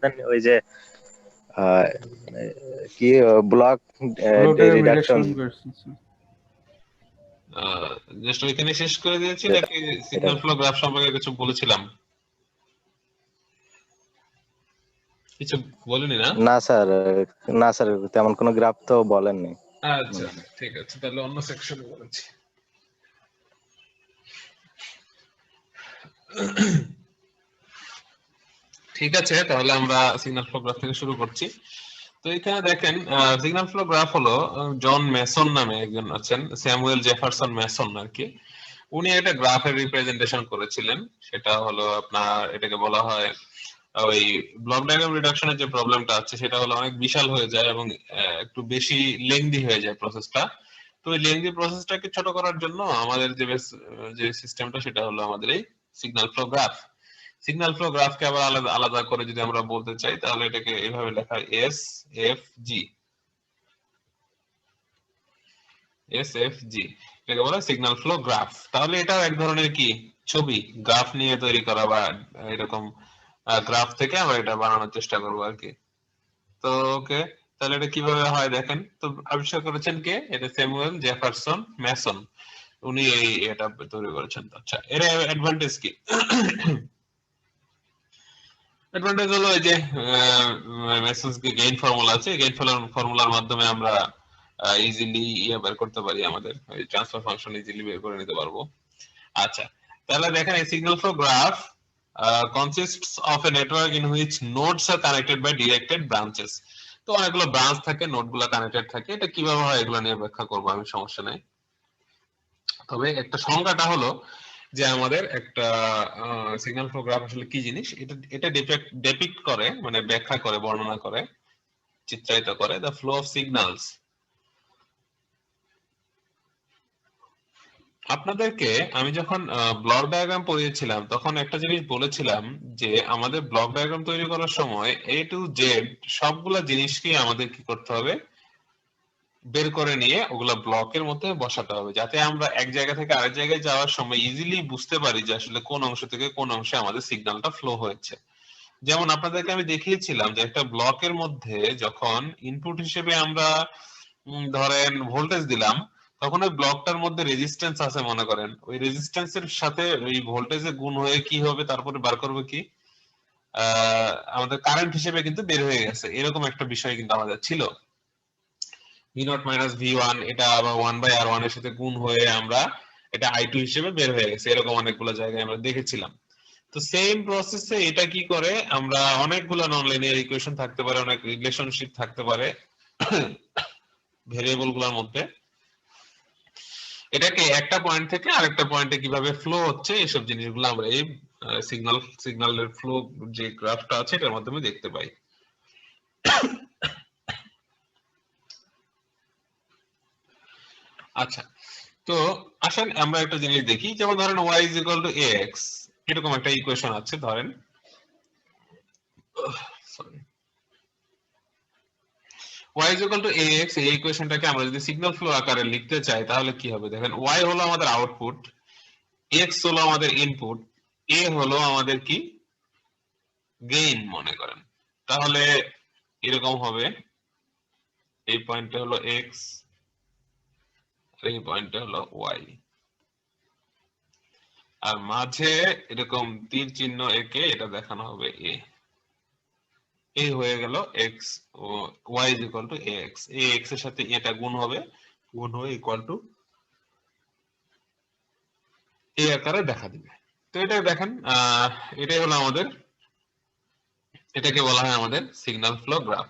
দেন ওই যে আহ, কি block flow diagram reduction. Reduction করছি। জাস্ট ওইখানে শেষ করে দিয়েছি সেটা নাকি এটা সিগন্যাল ফ্লো গ্রাফ সম্পর্কে কিছু বলেছিলাম? কিছু বলিনি না? না স্যার, না স্যার, তেমন কোনো গ্রাফ তো বলেননি আচ্ছা মনে হয়। ঠিক আছে, তাহলে অন্য সেকশনে বলেছি। ঠিক আছে, তাহলে আমরা সিগন্যাল ফ্লো গ্রাফ থেকে শুরু করছি। তো এখানে দেখেন সিগন্যাল ফ্লো গ্রাফ হলো জন মেসন নামে একজন আছেন, স্যামুয়েল জেফারসন মেসন আর কি। উনি একটা গ্রাফের রিপ্রেজেন্টেশন করেছিলেন। সেটা হলো আপনার, এটাকে বলা হয় ওই ব্লক ডায়াগ্রাম রিডাকশনের যে প্রবলেমটা আছে সেটা হলো অনেক বিশাল হয়ে যায় এবং একটু বেশি লেংদি হয়ে যায় প্রসেসটা। তো এই লেংদি প্রসেসটাকে ছোট করার জন্য আমাদের যে সিস্টেমটা সেটা হলো আমাদের এই signal flow graph. Signal flow গ্রাফকে আবার আলাদা আলাদা করে যদি আমরা বলতে চাই তাহলে এটাকে এইভাবে লেখা হয় S F G. S F G এটাকে বলা হয় সিগন্যাল ফ্লো গ্রাফ। তাহলে এটাও এক ধরনের কি ছবি, গ্রাফ নিয়ে তৈরি করা বা এরকম গ্রাফ থেকে আমরা এটা বানানোর চেষ্টা করবো আর কি। তো ওকে, তাহলে এটা কিভাবে হয় দেখেন তো। আবিষ্কার করেছেন কে? এটা স্যামুয়েল জেফারসন মেসন, উনি এটা তৈরি করেছেন। আচ্ছা, এর অ্যাডভান্টেজ কি? অ্যাডভান্টেজ হলো এই যে মেসেন্স যে গেইন ফর্মুলা আছে, গেইন ফর্মুলার মাধ্যমে আমরা ইজিলি বের করতে পারি, আমাদের ট্রান্সফার ফাংশন ইজিলি বের করে নিতে পারবো। আচ্ছা, তাহলে দেখেন এই signal flow graph consists of a network in which nodes are connected by directed branches. তো অনেকগুলো ব্রাঞ্চ থাকে, নোডগুলো কানেক্টেড থাকে। এটা কিভাবে হয় এগুলো নিয়ে ব্যাখ্যা করবো আমি, সমস্যা নেই। তবে একটা সংজ্ঞাটা হলো যে আমাদের একটা সিগন্যাল ফ্লো গ্রাফ আসলে কি জিনিস, এটা এটা ডেপিক্ট করে, মানে ব্যাখ্যা করে, বর্ণনা করে, চিত্রায়িত করে দ্য ফ্লো অফ সিগন্যালস। আপনাদেরকে আমি যখন ব্লক ডায়াগ্রাম পড়িয়েছিলাম তখন একটা জিনিস বলেছিলাম যে আমাদের ব্লক ডায়াগ্রাম তৈরি করার সময় এ টু জেড সবগুলা জিনিসকে আমাদের কি করতে হবে, বের করে নিয়ে ওগুলা ব্লকের মধ্যে বসাতে হবে, যাতে আমরা এক জায়গা থেকে আরেক জায়গায় যাওয়ার সময় ইজিলি বুঝতে পারি যে আসলে কোন অংশ থেকে কোন অংশে আমাদের সিগন্যালটা ফ্লো হয়েছে। যেমন আপনাদেরকে আমি দেখিয়েছিলাম যে একটা ব্লকের মধ্যে যখন ইনপুট হিসেবে আমরা ধরেন ভোল্টেজ দিলাম, তখন ওই ব্লকটার মধ্যে রেজিস্ট্যান্স আছে মনে করেন, ওই রেজিস্ট্যান্সের সাথে ওই ভোল্টেজে গুণ হয়ে কি হবে, তারপরে বার করবে কি আমাদের কারেন্ট হিসেবে কিন্তু বের হয়ে গেছে, এরকম একটা বিষয় কিন্তু আমাদের ছিল। V naught minus V one, এটা আবার ওয়ান বাই আর ওয়ান এর সাথে গুণ হয়ে আমরা এটা আই টু হিসেবে বের হয়ে গেছে, এরকম অনেকগুলো জায়গায় আমরা দেখেছিলাম। তো সেম প্রসেসে এটা কি করে, আমরা অনেকগুলো নন লিনিয়ার ইকুয়েশন থাকতে পারে, অনেক রিলেশনশিপ থাকতে পারে ভেরিয়েবল গুলোর মধ্যে, এটাকে একটা পয়েন্ট থেকে আরেকটা পয়েন্টে কিভাবে ফ্লো হচ্ছে এইসব জিনিসগুলো আমরা এই সিগন্যালের ফ্লো যে গ্রাফটা আছে এটার মাধ্যমে দেখতে পাই। আচ্ছা, তো আসেন আমরা একটা জিনিস দেখি, যেমন ধরেন y is equal to ax, এরকম একটা ইকুয়েশন আছে ধরেন, sorry, y is equal to ax, এই ইকুয়েশনটাকে আমরা যদি সিগন্যাল ফ্লো আকারে লিখতে চাই তাহলে কি হবে দেখেন, y হলো আমাদের আউটপুট, x হলো আমাদের ইনপুট, a হলো আমাদের কি গেইন মনে করেন। তাহলে এরকম হবে, এই পয়েন্টটা হলো x আর এই পয়েন্টটা হলো y, আর মাঝে এরকম তীর চিহ্ন এঁকে এটা দেখানো হবে a। এই হয়ে গেল x O y is equal to ax, এই x এর সাথে এটা গুণ হবে, গুণ হয়ে ইকুয়াল টু এই আকারে দেখা দিবে। তো এটা দেখেন এটাই হলো আমাদের, এটাকে বলা হয় আমাদের সিগন্যাল ফ্লো গ্রাফ।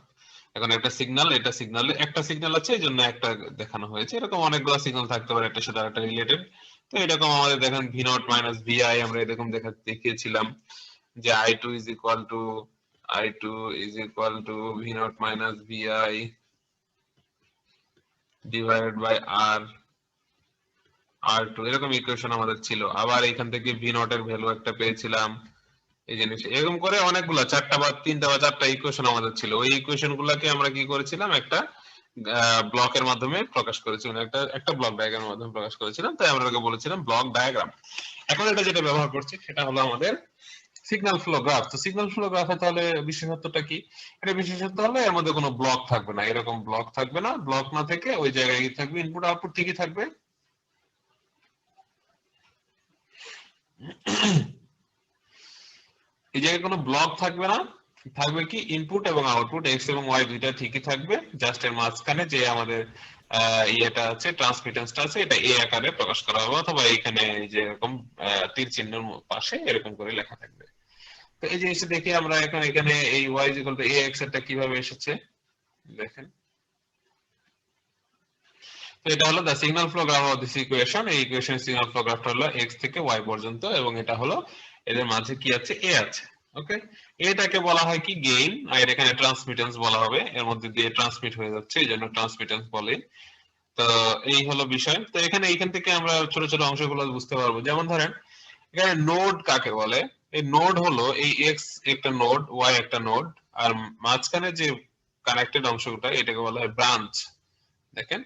এখন একটা সিগন্যাল, এটা সিগন্যালে একটা সিগন্যাল আছে এই জন্য একটা দেখানো হয়েছে, এরকম অনেকগুলো সিগন্যাল থাকতে পারে একটা সাথে আরেকটা রিলেটেড। তো এরকম আমাদের দেখেন ভি নট মাইনাস ভিআই আমরা এরকম দেখিয়েছিলাম যে I two is equal to V naught minus VI divided by R two, এরকম ইকুয়েশন আমাদের ছিল। আবার এখান থেকে ভি নট এর ভ্যালু একটা পেয়েছিলাম, এই জিনিস এরকম করে অনেকগুলো, চারটা বা তিনটা বা চারটা ইকুয়েশন আমাদের ছিল। ওই ইকুয়েশন গুলাকে আমরা কি করেছিলাম, একটা ব্লকের মাধ্যমে প্রকাশ করেছিলাম, একটা ব্লক ডায়াগ্রামের মাধ্যমে প্রকাশ করেছিলাম, তাই আমরা বলেছিলাম ব্লক ডায়াগ্রাম। এখন এটা যেটা ব্যবহার করছি সেটা হলো আমাদের সিগন্যাল ফ্লো গ্রাফ। তো সিগন্যাল ফ্লো গ্রাফে তাহলে বিশেষত্বটা কি? এটা বিশেষত্ব হলো এর মধ্যে কোনো ব্লক থাকবে না, এরকম ব্লক থাকবে না। ব্লক না থেকে ওই জায়গায় কি থাকবে, ইনপুট আউটপুট ঠিকই থাকবে। এই জায়গায় কোনো ব্লক থাকবে না, থাকবে কি ইনপুট এবং আউটপুট, এক্স এবং ওয়াই দুইটা ঠিকই থাকবে। জাস্ট এর মাঝখানে যে আমাদের ইয়েটা আছে, ট্রান্সমিটেন্সটা আছে, এটা এ আকারে প্রকাশ করা হবে, অথবা এখানে যে এরকম তীর চিহ্নের পাশে এরকম করে লেখা থাকবে। তো এই জিনিসটা দেখি আমরা এখন এখানে এই y ax এরটা কিভাবে এসেছে দেখেন। তো এটা হলো the signal flow graph of this equation. এই ইকুয়েশনের সিগন্যাল ফ্লো গ্রাফটা হলো x থেকে y পর্যন্ত, এবং এটা হলো এদের মাঝে কি আছে, a আছে। ওকে, এটাকে বলা হয় কি গেইন, আর এখানে ট্রান্সমিটেন্স বলা হবে, এর মধ্যে দিয়ে ট্রান্সমিট হয়ে যাচ্ছে, এই জন্য ট্রান্সমিটেন্স বলে। তো এই হলো বিষয়। তো এখানে এইখান থেকে আমরা ছোট ছোট অংশগুলো বুঝতে পারবো। যেমন ধরেন এখানে নোড কাকে বলে? এই নোড হলো এই এক্স একটা নোড, ওয়াই একটা নোড, আর মাঝখানে যে কানেক্টেড অংশটা এটাকে বলা হয় ব্রাঞ্চ। দেখেন,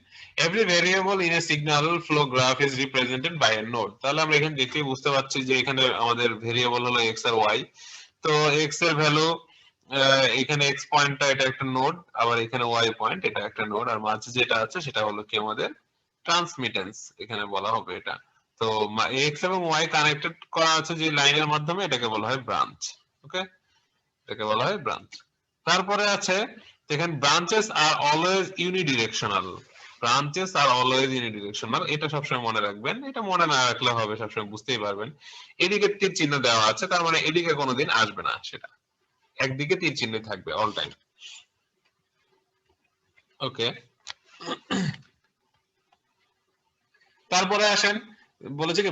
every variable in a signal flow graph is represented by a node. তাহলে আমরা এখানে দেখেই বুঝতে পারছি যে এখানে আমাদের ভেরিয়েবল হলো এক্স আর ওয়াই। তো এক্স এর ভ্যালু এখানে এক্স পয়েন্টটা এটা একটা নোড, আবার এখানে ওয়াই পয়েন্ট এটা একটা নোড, আর মাঝে যেটা আছে সেটা হলো কি আমাদের ট্রান্সমিটেন্স এখানে বলা হবে এটা। তো এক্স এবং ওয়াই কানেক্টেড করা আছে যে লাইনের মাধ্যমে, এটাকে বলা হয় ব্রাঞ্চ। ওকে, এটাকে বলা হয় ব্রাঞ্চ। তারপরে আছে দেখেন, branches are always unidirectional. Branches are always unidirectional, এটা সবসময় মনে রাখবেন। এটা মনে না রাখলে হবে, সবসময় বুঝতেই পারবেন। এদিকে তীর চিহ্ন দেওয়া আছে, তার মানে এদিকে কোনোদিন আসবে না, সেটা একদিকে তীর চিহ্ন থাকবে অল টাইম। ওকে, তারপরে আসেন, বলেছে কি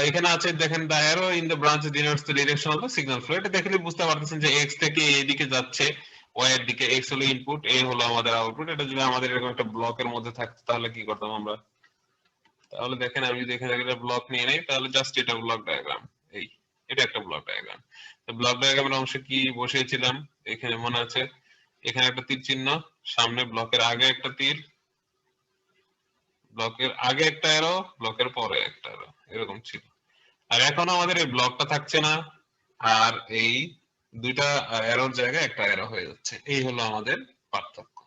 এখানে আছে দেখেন, the arrow in the branch denotes the direction of the signal flow. এটা দেখলে বুঝতে পারতেছেন যে এক্স থেকে এদিকে যাচ্ছে, ওয়াই এর দিকে। এক্স হলো ইনপুট, এ হলো আমাদের আউটপুট। এটা যদি আমাদের এরকম একটা ব্লকের মধ্যে থাকতো তাহলে কি করতাম আমরা? তাহলে দেখেন, আমি যদি এখানে একটা ব্লক নিয়ে নেই, তাহলে জাস্ট এটা ব্লক ডায়াগ্রাম। এই এটা একটা ব্লক ডায়াগ্রাম। তো ব্লক ডায়াগ্রামের অংশে কি বসিয়েছিলাম এখানে মনে আছে? এখানে একটা তীর চিহ্ন, সামনে ব্লকের আগে একটা তীর, ব্লকের আগে একটা অ্যারো, ব্লকের পরে একটা অ্যারো, এরকম ছিল। আর এখন আমাদের এই ব্লকটা থাকছে না, আর এই দুইটা অ্যারোর জায়গায় একটা অ্যারো হয়ে যাচ্ছে। এই হলো আমাদের পার্থক্য।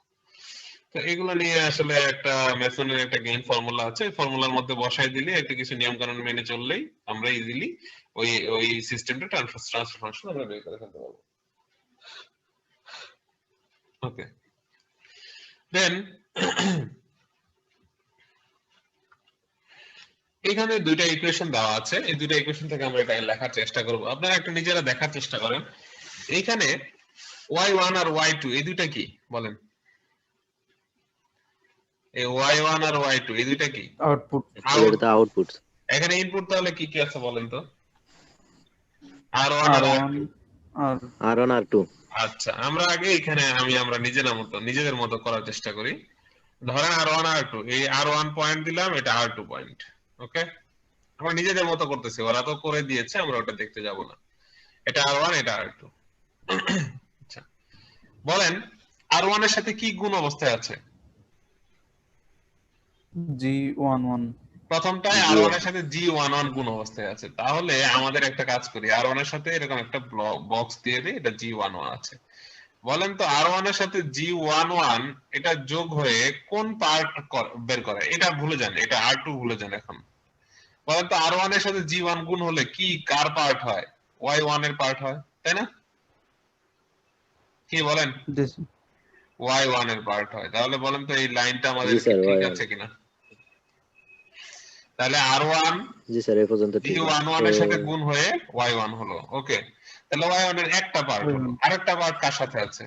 তো এগুলো নিয়ে আসলে একটা মেসনের একটা গেইন ফর্মুলা আছে, ফর্মুলার মধ্যে বসাই দিলে, একটু কিছু নিয়ম কানুন মেনে চললেই আমরা ইজিলি ওই ওই সিস্টেমটা ট্রান্সফার ফাংশন আমরা বের করে ফেলতে পারবো। ওকে, দেন এখানে দুইটা ইকুয়েশন দেওয়া আছে, এই দুইটা ইকুয়েশন থেকে আমরা এটা লেখার চেষ্টা করব। আপনারা একটু নিজেরা দেখার চেষ্টা করেন। এইখানে y1 আর y2 এই দুইটা কি বলেন? এই y1 আর y2 এই দুইটা কি? আউটপুট। এটা তো আউটপুট। এখানে ইনপুট তাহলে কি কি আছে বলেন তো? r1 আর R1 r2। আর R1 R2। আচ্ছা, আমরা আগে এখানে আমরা নিজেদের মতো করার চেষ্টা করি। ধরেন r1 r2, এই r1 পয়েন্ট দিলাম, এটা r2 পয়েন্ট। ওকে, আমরা নিজেদের মতো করতেছি, ওরা তো করে দিয়েছে, আমরা ওটা দেখতে যাব না। এটা r1, এটা r2। আচ্ছা, বলেন r1 এর সাথে কি গুণ অবস্থায় আছে? G11 প্রথমটায় r1 এর সাথে g11 গুণ অবস্থায় আছে। তাহলে আমাদের একটা কাজ করি, r1 এর সাথে এরকম একটা বক্স দিয়ে দিই, এটা g11 আছে। বলেন তো r1 এর সাথে g11 এটা যোগ হয়ে কোন পার্ট বের করে? এটা ভুলে যান, এটা r2 ভুলে যান। এখন বলেন তো r1 এর সাথে g1 গুণ হলে কি কার পার্ট হয়? y1 এর পার্ট হয়, তাই না? কি বলেন? y1 এর পার্ট হয়। তাহলে বলেন তো এই লাইনটা আমাদের জি স্যার, ঠিক Y1। আছে কিনা? তাহলে r1 জি স্যার, এই পর্যন্ত ঠিক আছে। g11 এর সাথে গুণ হয়ে y1 হলো। ওকে, তাহলে y1 এর একটা পার্ট হলো, আরেকটা পার্ট কার সাথে আছে?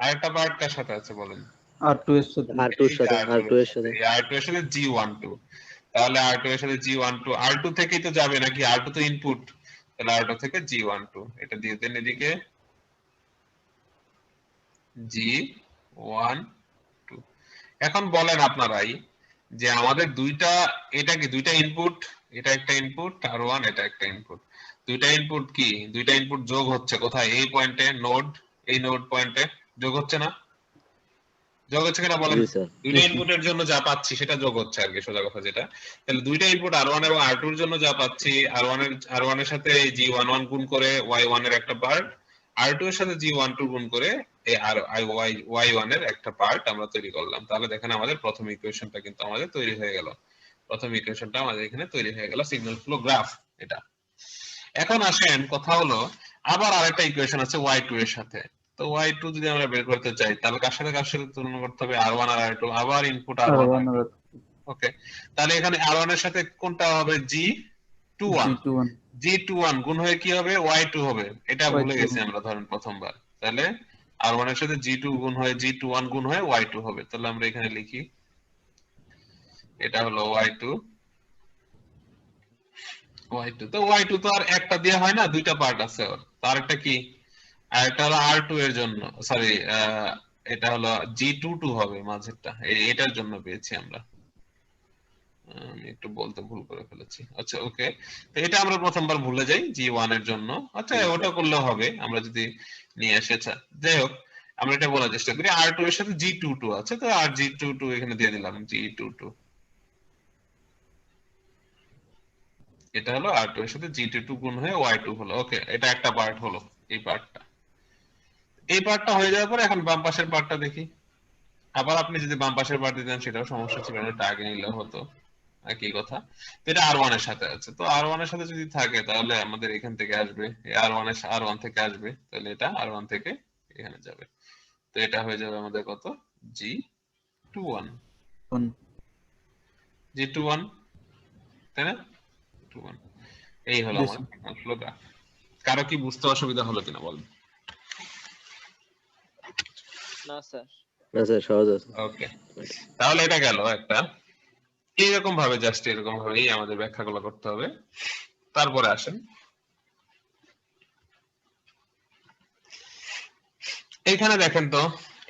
আরেকটা পার্ট কার সাথে আছে বলেন? R2 এর সাথে। R2 এর সাথে, R2 এর সাথে। এই r2 এর সাথে g12। তাহলে r2 এর সাথে g12, r2 থেকেই তো যাবে নাকি? r2 তো ইনপুট, তাহলে r2 থেকে g12 এটা দিয়ে দেন এদিকে, g12। এখন বলেন আপনারাই যে আমাদের দুইটা, এটা কি দুইটা ইনপুট? এটা একটা ইনপুট, r1 এটা একটা ইনপুট। দুইটা ইনপুট কি? দুইটা ইনপুট যোগ হচ্ছে কোথায়? এই পয়েন্টে, নোড, এই নোড পয়েন্টে যোগ হচ্ছে না? যোগ হচ্ছে কিনা বলেন? জি স্যার। দুইটা ইনপুটের জন্য যা পাচ্ছি সেটা যোগ হচ্ছে আর কি, সোজা কথা যেটা। তাহলে দুইটা ইনপুট R1 এবং R2 এর জন্য যা পাচ্ছি, R1 এর সাথে G11 গুণ করে Y1 এর একটা পার্ট, R2 এর সাথে G12 গুণ করে এই Y1 এর একটা পার্ট আমরা তৈরি করলাম। তাহলে দেখেন আমাদের প্রথম ইকুয়েশনটা কিন্তু আমাদের তৈরি হয়ে গেল। প্রথম ইকুয়েশনটা আমাদের এখানে তৈরি হয়ে গেল, সিগন্যাল ফ্লো গ্রাফ এটা। এখন আসেন, কথা হলো আবার আরেকটা ইকুয়েশন আছে Y2 এর সাথে। তো Y2 যদি আমরা বের করতে চাই তাহলে কার সাথে তুলনা করতে হবে? R1 আর R2, আবার ইনপুট R1 R1 R2। আর ওকে, তাহলে এখানে R1 এর সাথে কোনটা হবে? G21। G21 G21 গুণ হয়ে কি হবে? Y2 হবে। এটা ভুলে Y2 গেছি আমরা ধরেন প্রথমবার। তাহলে R1 এর সাথে G2 গুণ হয়ে G21 গুণ হয়ে Y2 হবে। তাহলে আমরা এখানে লিখি, এটা হলো Y2। তো Y2 তো আর একটা দিয়ে হয় না, দুইটা পার্ট আছে ওর। তার একটা কি, আর এটা হলো R2 এর জন্য, সরি এটা হলো G22 হবে মাঝেরটা, এটার জন্য পেয়েছি আমরা। আমি একটু বলতে ভুল করে ফেলেছি। আচ্ছা ওকে, তো এটা আমরা প্রথমবার ভুলে যাই G1 এর জন্য। আচ্ছা ওটা করলেও হবে আমরা যদি নিয়ে আসি। আচ্ছা যাই হোক, আমরা এটা বলার চেষ্টা করি। R2 এর সাথে G22 আছে, তো আর G22 এখানে দিয়ে দিলাম, G22। এটা হলো R2 এর সাথে G22 গুণ হয়ে Y2 হলো। ওকে, এটা একটা পার্ট হলো, এই পার্টটা। এই পার্টটা হয়ে যাওয়ার পরে এখন বাম পাশের পার্টটা দেখি। আবার আপনি যদি বাম পাশের পার্ট দিতেন সেটাও সমস্যা ছিল না, এটা আগে নিলেও হতো, একই কথা। তো এটা R1 এর সাথে আছে, তো R1 এর সাথে যদি থাকে তাহলে আমাদের এখান থেকে আসবে, এই R1 থেকে আসবে, তাহলে এটা R1 থেকে এখানে যাবে। তো এটা হয়ে যাবে আমাদের কত? G21। G21, তাই না? 21। এই হলো জি আমার স্যার। Signal flow graph. কারো কি বুঝতে অসুবিধা হলো কিনা বলেন? না স্যার। না স্যার, সহজ আছে। ওকে, তাহলে এটা গেল একটা। এইরকম ভাবে, জাস্ট এরকম ভাবেই আমাদের ব্যাখ্যাগুলো করতে হবে। তারপরে আসেন, এইখানে দেখেন তো,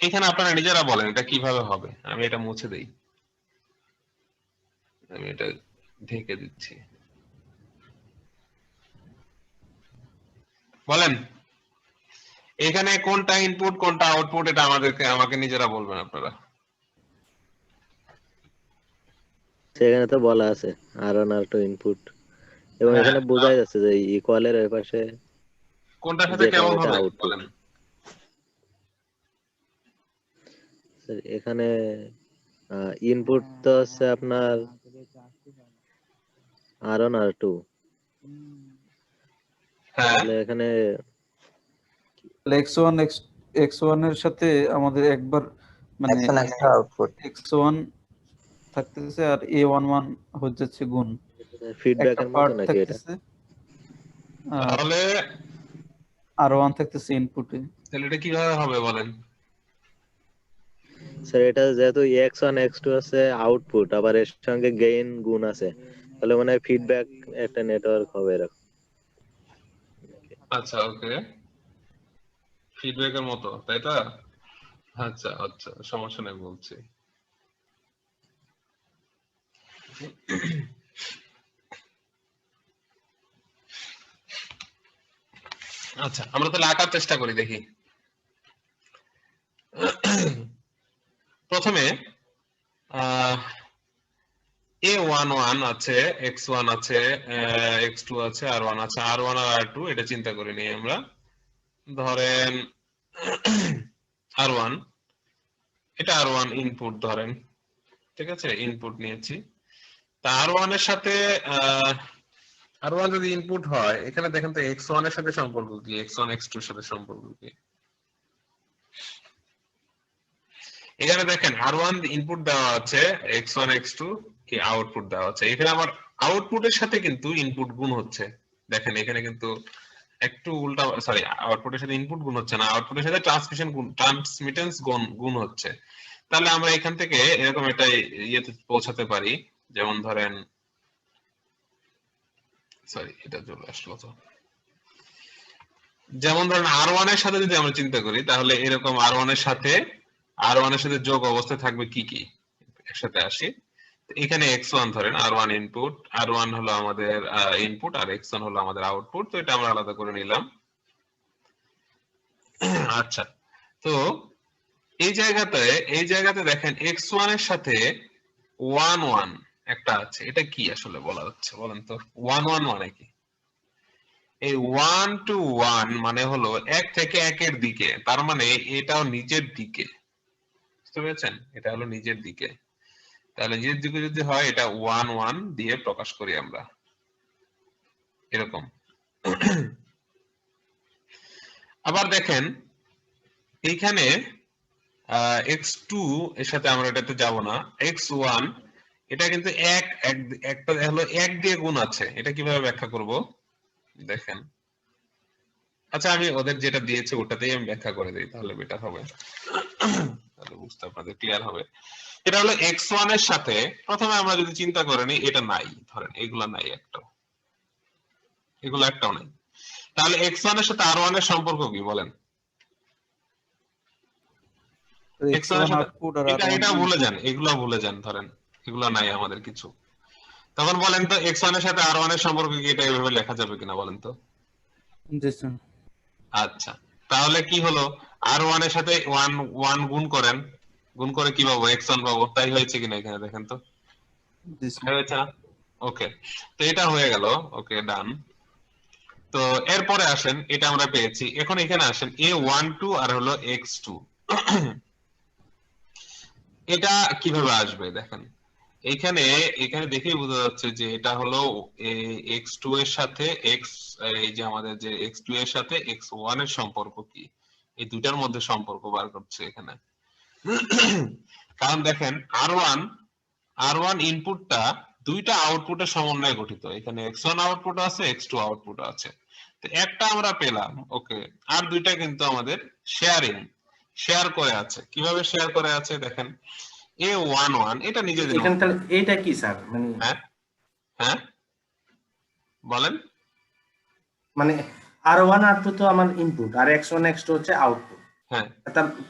এখানে আপনারা নিজেরা বলেন এটা কিভাবে হবে। আমি এটা মুছে দেই, আমি এটা ঢেকে দিচ্ছি। বলেন এখানে কোনটা ইনপুট কোনটা আউটপুট, এটা আমাকে নিজেরা বলবেন আপনারা। সেখানে তো বলা আছে R1 R2 ইনপুট, এবং হ্যাঁ, এখানে বোঝাই যাচ্ছে যে ইকুয়ালের ওই পাশে কোনটার সাথে যেটা কেমন ওইটা হবে আউটপুট। বলেন? এখানে ইনপুট তো হচ্ছে আপনার R1 R2, হ্যাঁ, তাহলে এখানে X1 X1 এর সাথে আমাদের একবার মানে এখন একটা আউটপুট। X1 থাকতেছে আর A11 হচ্ছে যাচ্ছে গুণ, একটা ফিডব্যাকের মতো পার্ট নাকি এটা? থাকতেছে আর তাহলে R1 থাকতেছে ইনপুটে। তাহলে এটা কিভাবে হবে বলেন? স্যার এটা যেহেতু X1 X2 আছে আউটপুট, আবার এর সঙ্গে গেইন গুণ আছে, তাহলে মানে ফিডব্যাক একটা নেটওয়ার্ক হবে এরকম। আচ্ছা ওকে, ফিডব্যাকের মতো, তাই তো? আচ্ছা আচ্ছা, সমস্যা নেই, বলছি। আচ্ছা আমরা তাহলে আঁকার চেষ্টা করি, দেখি। প্রথমে A11 আছে, X1 আছে, X2 আছে, R1 আছে, R1 আর R2 এটা চিন্তা করে নিই আমরা। ধরেন R1, এটা R1 ইনপুট ধরেন, ঠিক আছে, ইনপুট নিয়েছি। তা R1 এর সাথে R1 যদি ইনপুট হয়, এখানে দেখেন তো X1 এর সাথে সম্পর্ক কি, X1 X2 এর সাথে সম্পর্ক কি? এখানে দেখেন R1 ইনপুট দেওয়া আছে, X1 X2 কি আউটপুট দেওয়া আছে। এখানে আবার আউটপুটের সাথে কিন্তু ইনপুট গুণ হচ্ছে। দেখেন এখানে কিন্তু একটু উল্টা, সরি, আউটপুটের সাথে ইনপুট গুণ হচ্ছে না, আউটপুটের সাথে ট্রান্সমিটেন্স গুণ হচ্ছে। তাহলে আমরা এখান থেকে এরকম একটা ইয়েতে পৌঁছাতে পারি, যেমন ধরেন, সরি এটা চলে আসলো তো, যেমন ধরেন R1 এর সাথে যদি আমরা চিন্তা করি তাহলে এরকম R1 এর সাথে যোগ অবস্থায় থাকবে কি কি, একসাথে আসি। এখানে X1 ধরেন R1 ইনপুট, R1 হলো আমাদের ইনপুট আর X1 হলো আমাদের আউটপুট, তো এটা আমরা আলাদা করে নিলাম। আচ্ছা, তো এই জায়গাতে দেখেন x1 এর সাথে 1 1 একটা আছে, এটা কি আসলে বলা হচ্ছে বলেন তো? 1 1 মানে কি? এই 1 to 1 মানে হলো 1 থেকে 1 এর দিকে, তার মানে এটাও নিচের দিকে, বুঝতে পেরেছেন? এটা হলো নিচের দিকে। তাহলে নিচের দিকে যদি হয়, এটা 1 1 দিয়ে প্রকাশ করি আমরা, এরকম। আবার দেখেন এইখানে x2 এর সাথে আমরা এটাতে যাব না, x1 এটা কিন্তু একটা হলো 1 দিয়ে গুণ আছে, এটা কিভাবে ব্যাখ্যা করব দেখেন। আচ্ছা আমি ওদের যেটা দিয়েছে ওটাতেই আমি ব্যাখ্যা করে দিই, তাহলে বেটার হবে, তাহলে বুঝতে আপনাদের ক্লিয়ার হবে। এটা হলো x1 এর সাথে, প্রথমে আমরা যদি চিন্তা করে নিই, এটা নাই, ধরেন এগুলা নাই, এগুলো একটাও নাই। তাহলে x1 এর সাথে r1 এর সম্পর্ক কি বলেন? x1 এর সাথে আউটপুট আর এটা R1 এটা ভুলে ইনপুট। যান, এগুলা ভুলে যান, ধরেন এগুলা নাই আমাদের কিছু। তখন বলেন তো x1 এর সাথে r1 এর সম্পর্ক কি, এটা এভাবে লেখা যাবে কিনা বলেন তো? জি স্যার। আচ্ছা, তাহলে কি হলো, r1 এর সাথে 1 1 গুণ করেন, গুণ করে কি পাবো, x1 পাবো। তাই হয়েছে কিনা এখানে দেখেন তো, জি তাই স্যার। হয়েছে না? ওকে, তো এটা হয়ে গেল, ওকে ডান। তো এরপরে আসেন, এটা আমরা পেয়েছি, এখন এখানে আসেন a12 আর হলো x2, এটা কিভাবে আসবে দেখেন। এখানে এখানে দেখেই বোঝা যাচ্ছে যে এটা হলো x2 এর সাথে x, এই যে আমাদের যে x2 এর সাথে x1 এর সম্পর্ক কি, এই দুটার মধ্যে সম্পর্ক বার করছে এখানে। কারণ দেখেন R1 ইনপুটটা দুইটা আউটপুটের সমন্বয়ে গঠিত, এখানে x1 আউটপুট আছে, x2 আউটপুট আছে। তো একটা আমরা পেলাম, ওকে, আর দুইটা কিন্তু আমাদের শেয়ার করে আছে। কিভাবে শেয়ার করে আছে দেখেন, a11 এটা নিজেদের এখানে মধ্যে। তাহলে এটা কি স্যার, মানে হ্যাঁ হ্যাঁ বলেন। মানে R1 R2 তো আমার ইনপুট, আর X1 X2 হচ্ছে আউটপুট। হ্যাঁ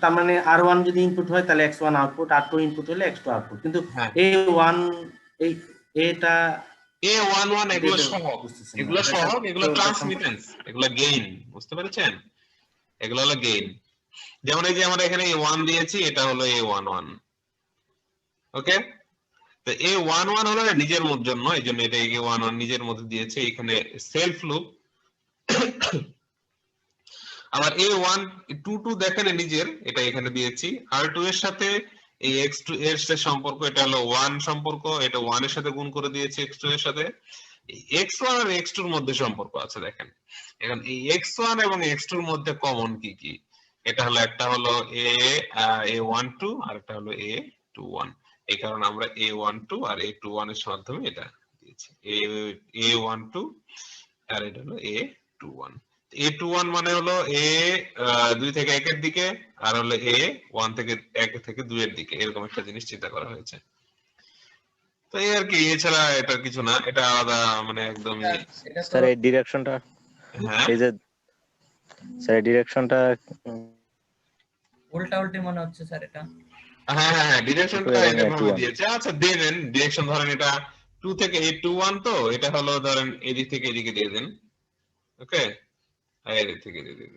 তার মানে R1 যদি ইনপুট হয় তাহলে X1 আউটপুট, R2 ইনপুট হলে X2 আউটপুট, কিন্তু হ্যাঁ, A1 এই এটা a11 এগুলো এটা সহগ, বুঝতেছি না, এগুলো এটা সহগ, সাথে এগুলো ওটা সম্পর্ক। ট্রান্সমিটেন্স, এগুলো গেইন, বুঝতে পেরেছেন? এগুলো হলো গেইন। যেমন এই যে আমরা এখানে a1 দিয়েছি, এটা হলো a11, ওকে। তো a11 হলো নিজের জন্য, এই জন্য এটা a11 নিজের মধ্যে দিয়েছে, এখানে সেলফ লুপ। আবার a122 দেখেন নিজের, এটা এখানে দিয়েছি। r2 এর সাথে এই x2 এর সাথে সম্পর্ক, এটা হলো 1 সম্পর্ক, এটা 1 এর সাথে গুণ করে দিয়েছি x2 এর সাথে। x1 আর x2 এর মধ্যে সম্পর্ক আছে দেখেন। এখন এই x1 এবং x2 এর মধ্যে কমন কি কি, এটা হলো একটা হলো a12 আর একটা হলো a21, এই কারণে আমরা a12 আর a21 এর মাধ্যমে এটা দিয়েছি, a12 আর এটা হলো a21। a21 মানে হলো a 2 থেকে 1 এর দিকে, আর হলো a 1 থেকে 1 থেকে 2 এর দিকে, এরকম একটা জিনিস চিন্তা করা হয়েছে। তো এই আর কি, এছাড়া এটা কিছু না, এটা আলাদা মানে একদমই। স্যার এই ডিরেকশনটা, হ্যাঁ এই যে স্যার ডিরেকশনটা উল্টা উল্টি মনে হচ্ছে স্যার এটা। হ্যাঁ হ্যাঁ হ্যাঁ, টু ডিরেকশনটা এবং এরকম ভাবে A21 দিয়েছে। আচ্ছা দিয়ে দেন ডিরেকশন, ধরেন এটা 2 থেকে 821, তো এটা হলো ধরেন এদিক থেকে এদিকে দিয়ে দেন, ওকে, আর এদিক থেকে দিয়ে দিন,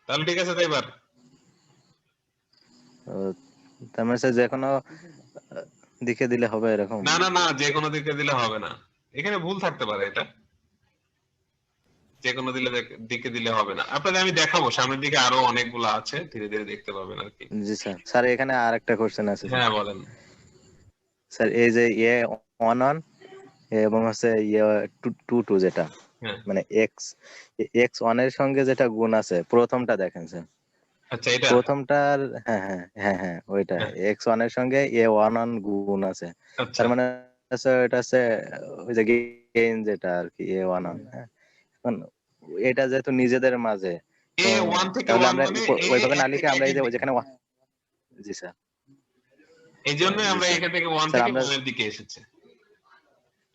তাহলে ঠিক আছে। তাই এবার তার মানে স্যার যে কোনো দিকে দিলে হবে এরকম? না না না, যে কোনো দিকে দিলে হবে না, এখানে ভুল থাকতে পারে, এটা যে কোনো দিকে দিলে হবে না। আপনাদের আমি দেখাবো, সামনের দিকে আরো অনেকগুলো আছে, ধীরে ধীরে দেখতে পাবেন আর কি। জি স্যার। স্যার এখানে আরেকটা কোশ্চেন আছে স্যার। হ্যাঁ বলেন। স্যার এই যে A11 এবং হচ্ছে A22 যেটা, হ্যাঁ মানে x1 এর সঙ্গে যেটা গুণ আছে প্রথমটা দেখেন স্যার, আচ্ছা এটা, প্রথমটার, হ্যাঁ হ্যাঁ হ্যাঁ হ্যাঁ ওইটা হ্যাঁ x1 এর সঙ্গে A11 গুণ আছে, আচ্ছা তার মানে হচ্ছে এটা হচ্ছে ওই যে গেইন যেটা আর কি A11, হ্যাঁ। এখন এটা যেহেতু নিজেদের মাঝে, তো A1 থেকে তাহলে 1 আমরা মানে a ওইভাবে না 1 লিখে থেকে আমরা 1 এই এর যে দিকে, যেখানে জি স্যার, এই জন্য জি আমরা স্যার। এখান থেকে 1 স্যার থেকে আমরা 1 এর দিকে এসেছে।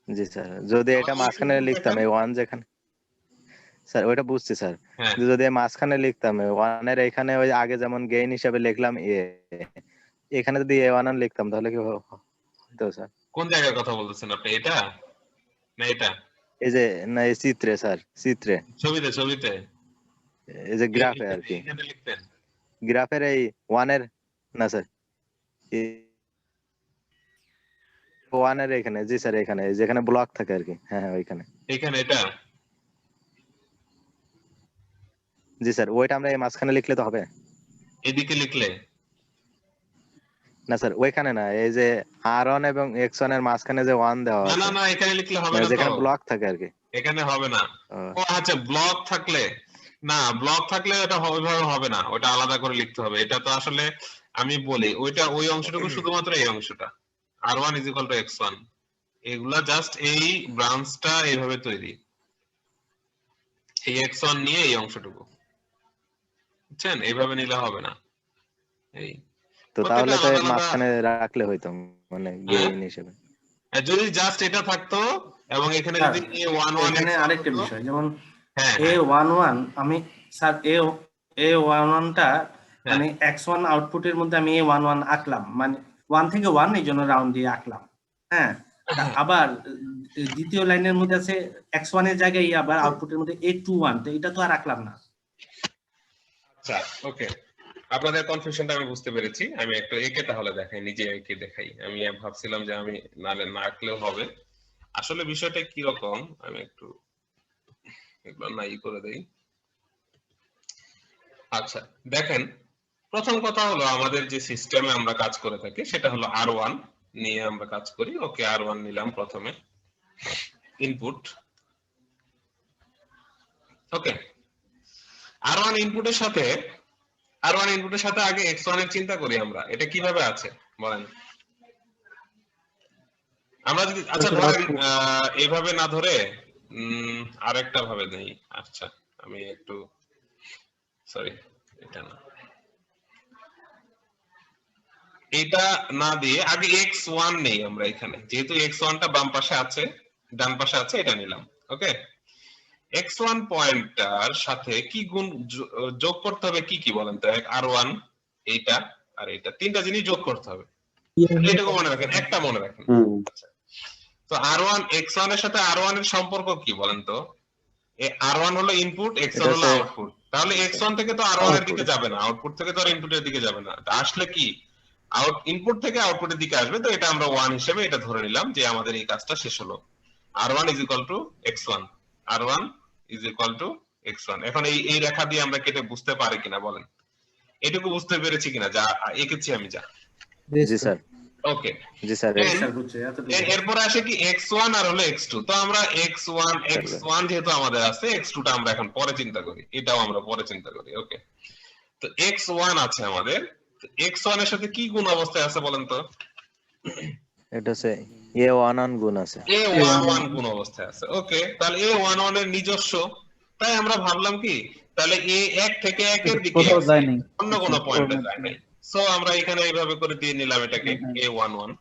জি স্যার, যদি আবার এটা মাঝখানে A22 লিখতাম দেখেন, এই ওয়ান যেখানে, স্যার ওইটা বুঝছি স্যার, হ্যাঁ কিন্তু যদি মাঝখানে লিখতাম ওয়ানের এখানে ওই আগে যেমন গেইন হিসাবে লিখলাম এখানে যদি A11 লিখতাম তাহলে কি হতো স্যার? কোন জায়গার কথা বলতেছেন আপনি, এটা না এটা? এই যে না এই চিত্রে স্যার, চিত্রে ছবিতে এই যে গ্রাফে আর কি, এখানে লিখতেন। গ্রাফের এই ওয়ানের না স্যার, ওয়ান এর এখানে, জি স্যার এখানে যেখানে ব্লক থাকে আর কি, হ্যাঁ হ্যাঁ ওইখানে। এখানে এটা জি স্যার, ওইটা আমরা এই মাঝখানে লিখলে তো হবে? এদিকে লিখলে না স্যার ওইখানে না, এই যে R1 এবং X1 এর মাঝখানে যে 1 দেওয়া না না আছে, না এখানে লিখলে হবে মানে না তো, যেখানে ব্লক থাকে আর কি। এখানে হবে না। ও, ও আচ্ছা, ব্লক থাকলে না, ব্লক থাকলে এটা ওইভাবে হবে না, ওটা আলাদা করে লিখতে হবে। এটা তো আসলে আমি বলি ওইটা, ওই অংশটুকু শুধুমাত্র এই অংশটা R1 = X1, এগুলা জাস্ট এই ব্রাঞ্চটা এইভাবে তৈরি, এই X1 নিয়ে এই অংশটুকু, বুঝছেন? এইভাবে নিলে হবে না। এই তো প্রত্যেকটা তাহলে তো আলাদা এর আলাদা। মাঝখানে রাখলে হইতো, মানে হ্যাঁ? গেইন হিসেবে। যদি জাস্ট এটা থাকতো এবং এখানে স্যার, যদি A11 এখানে X1 আরেকটা হতো, বিষয়, যেমন হ্যাঁ হ্যাঁ A11 আমি স্যার A11 টা হ্যাঁ মানে X1 আউটপুটের মধ্যে আমি A11 আঁকলাম, মানে 1 থেকে 1 এই জন্য রাউন্ড দিয়ে আঁকলাম। হ্যাঁ, আবার দ্বিতীয় লাইনের মধ্যে আছে X1 এর জায়গায় আবার আউটপুটের মধ্যে A21, তো এটা তো আর আঁকলাম না। আচ্ছা ওকে, আপনাদের কনফিউশনটা আমি বুঝতে পেরেছি। আমি একটু একে তাহলে দেখাই, নিজে একে দেখাই। আমি ভাবছিলাম যে আমি না আঁকলেও হবে, আসলে বিষয়টা কি রকম আমি একটু একবার নাই করে দেই। আচ্ছা দেখেন, প্রথম কথা হলো আমাদের যে সিস্টেমে আমরা কাজ করে থাকি সেটা হলো R1 নিয়ে আমরা কাজ করি। ওকে, R1 নিলাম প্রথমে ইনপুট। ওকে, R1 ইনপুটের সাথে আগে X1 এর চিন্তা করি আমরা, এটা কিভাবে আছে বলেন? আমরা যদি আচ্ছা ধরেন এইভাবে না ধরে আরেকটা ভাবে নেই। আচ্ছা আমি একটু সরি, এটা না, এটা না দিয়ে আগে X1 নেই আমরা এখানে, যেহেতু X1 টা বাম পাশে আছে, ডান পাশে আছে, এটা নিলাম। ওকে, X1 পয়েন্টার সাথে কি গুণ যোগ করতে হবে, কি কি বলেন তো? R1 এইটা আর এইটা, তিনটা জিনিস যোগ করতে হবে, এটুকু মনে রাখেন, একটা মনে রাখেন। আচ্ছা, তো R1 X1 এর সাথে R1 এর সম্পর্ক কি বলেন তো? R1 হলো ইনপুট, X1 এটা হলো হচ্ছে আউটপুট, তাহলে X1 থেকে তো R1 এর দিকে আউটপুট। যাবে না, আউটপুট থেকে তো আর ইনপুটের দিকে যাবে না, আসলে কি ইনপুট থেকে আউটপুটের দিকে আসবে। তো এটা আমরা 1 হিসেবে এটা ধরে নিলাম যে আমাদের এই কাজটা শেষ হলো। R1 = X1, R1 X1। এখন এই রেখা দিয়ে আমরা কেটে বুঝতে পারি কিনা বলেন? এটুকু বুঝতে পেরেছি কিনা যা এঁকেছি আমি? যা জি স্যার, ওকে। জি স্যার। স্যার বুঝছে এতটুকু। এরপরে আসে কি X1 আর হলো X2। তো আমরা X1 যেহেতু আমাদের আছে, X2 টা আমরা এখন পরে চিন্তা করি, এটাও আমরা পরে চিন্তা করি। ওকে, তো X1 আছে আমাদের, X1 এর সাথে কি গুণ অবস্থায় আছে বলেন তো? এটা হচ্ছে A11 গুণ আছে। A11 গুণ অবস্থায় আছে। ওকে, তাহলে A11 এর নিজস্ব, তাই আমরা ভাবলাম কি তাহলে A1 থেকে 1 এর দিকে কোথাও আছে, যায়নি, অন্য কোনো পয়েন্টে যায় নাই। সো আমরা এখানে এইভাবে করে দিয়ে নিলাম এটাকে A11।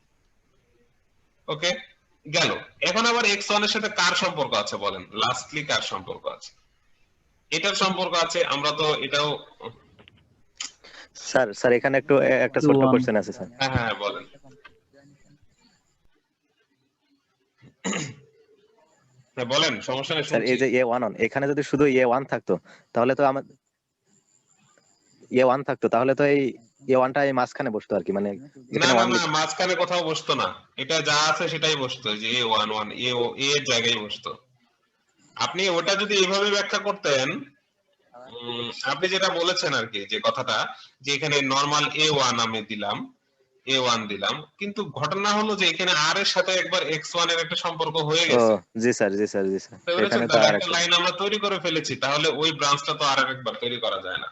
ওকে, গেল। এখন আবার X1 এর সাথে কার সম্পর্ক আছে বলেন? লাস্টলি কার সম্পর্ক আছে? এটার সম্পর্ক আছে, আমরা তো এটাও। স্যার স্যার এখানে একটু একটা ছোট্ট কোশ্চেন আছে স্যার। হ্যাঁ হ্যাঁ বলেন। হ্যাঁ বলেন, সমস্যা নেই, স্যার শুনছি। এই যে A11, এখানে যদি শুধু A1 থাকতো তাহলে তো আমার A1 থাকতো, তাহলে তো এই A1 টা এই মাঝখানে বসতো আর কি, মানে না যেখানে না 1 না, মাঝখানে কোথাও বসতো না, এটা যা আছে সেটাই বসতো, যে A11 এর জায়গায় বসতো। আপনি ওটা যদি এইভাবে ব্যাখ্যা করতেন, আপনি যেটা বলেছেন আর কি, যে কথাটা, যে এখানে নরমাল A1 আমি দিলাম, A1 দিলাম, কিন্তু ঘটনা হলো যে এখানে R এর সাথে একবার X1 এর একটা সম্পর্ক হয়ে ও গেছে। জি স্যার, জি স্যার, জি স্যার, বুঝতে পেরেছেন? এখানে তো তাহলে আর একটা লাইন আমরা তৈরি করে ফেলেছি, তাহলে ওই ব্রাঞ্চটা তো আর একবার তৈরি করা যায় না।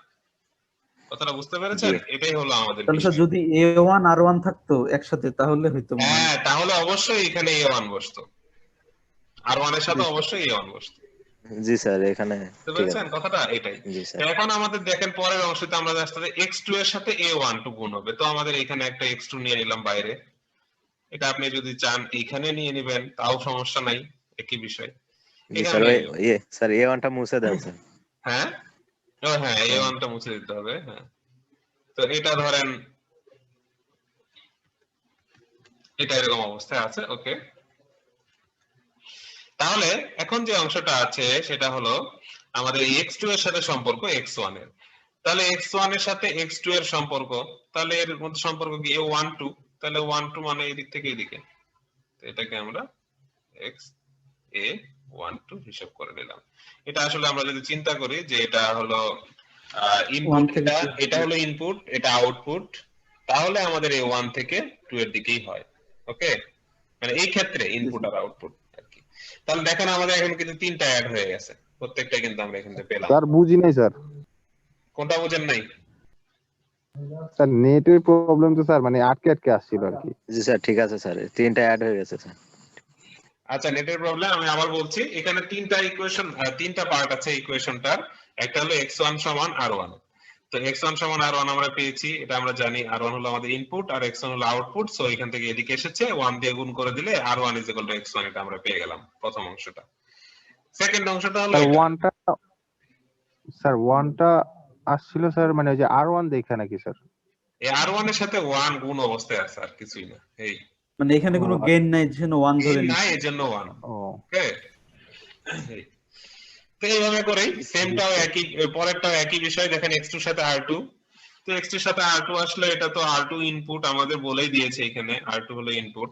কথাটা বুঝতে পেরেছেন? জি। এটাই হলো আমাদের তাহলে স্যার বিষয়। যদি A1 R1 থাকতো একসাথে তাহলে হয়তো মনে হয়। হ্যাঁ, তাহলে অবশ্যই এখানে A1 বসতো, R1 এর সাথে জি, স্যার। অবশ্যই A1 বসতো। জি স্যার, এখানে বুঝতে ঠিক পেরেছেন আছে। কথাটা? এটাই। জি তো স্যার। এখন আমাদের দেখেন পরের অংশতে আমরা জাস্ট X2 এর সাথে A12 গুণ হবে, তো আমাদের এখানে একটা X2 নিয়ে নিলাম বাইরে, এটা আপনি যদি চান এখানে নিয়ে নেবেন তাও সমস্যা নাই, একই বিষয়। জি এখানে স্যার, ওই নিয়ে নিলাম। স্যার A1 টা মুছে দেন স্যার। হ্যাঁ, ও হ্যাঁ, A1 টা মুছে দিতে হবে। হ্যাঁ, তো এটা ধরেন এটা এরকম অবস্থায় আছে। ওকে, তাহলে এখন যে অংশটা আছে সেটা হলো আমাদের X2 এর সাথে সম্পর্ক X1 এর। তাহলে x1 এর সাথে x2 এর সম্পর্ক, তাহলে এর মধ্যে সম্পর্ক কি a12, তাহলে 12 মানে এদিক থেকে এদিকে, তো এটাকে আমরা x a12 হিসাব করে নিলাম। এটা আসলে আমরা যদি চিন্তা করি যে এটা হলো ইনপুট, এটা হলো ইনপুট, এটা আউটপুট, তাহলে আমাদের a1 থেকে 2 এর দিকেই হয়। ওকে, মানে এই ক্ষেত্রে ইনপুট আর আউটপুট আর কি। তাহলে দেখেন আমাদের এখন কিন্তু তিনটা অ্যাড হয়ে গেছে, প্রত্যেকটা কিন্তু আমরা এখান থেকে পেলাম। স্যার বুঝি নাই স্যার, কোনটা বুঝেন নাই? স্যার নেটের প্রবলেম তো স্যার, মানে আটকে আটকে আসছিল আর কি। জি স্যার, ঠিক আছে স্যার, তিনটা অ্যাড হয়ে গেছে স্যার। আচ্ছা, নেটের প্রবলেম, আমি আবার বলছি, এখানে তিনটা ইকুয়েশন, তিনটা পার্ট আছে ইকুয়েশনটার। একটা হলো x1 সমান r1, তো x1 সমান r1 আমরা পেয়েছি, এটা আমরা জানি r1 হলো আমাদের ইনপুট আর x1 হলো আউটপুট। সো এখান থেকে এদিকে এসেছে 1 দিয়ে গুণ করে দিলে r1 x1, এটা আমরা পেয়ে গেলাম প্রথম অংশটা। সেকেন্ড অংশটা হলো স্যার এটা। ওয়ানটা আসছিল স্যার, মানে ওই যে r1 দেখা নাকি স্যার? এই r1 এর সাথে 1 গুণ অবস্থায় আছে, আর কিছুই না। এই মানে এখানে কোনো গেইন নাই, যেন 1 ধরে এই নাই, নিচ্ছি। এজন্য 1। ও ওকে, তো এইভাবে করেই সেমটাও একই, পরেরটাও একই বিষয়। দেখেন x2 এর সাথে r2, তো x2 এর সাথে r2 আসলে এটা তো r2 ইনপুট আমাদের বলেই দিয়েছে, এখানে r2 হলো ইনপুট।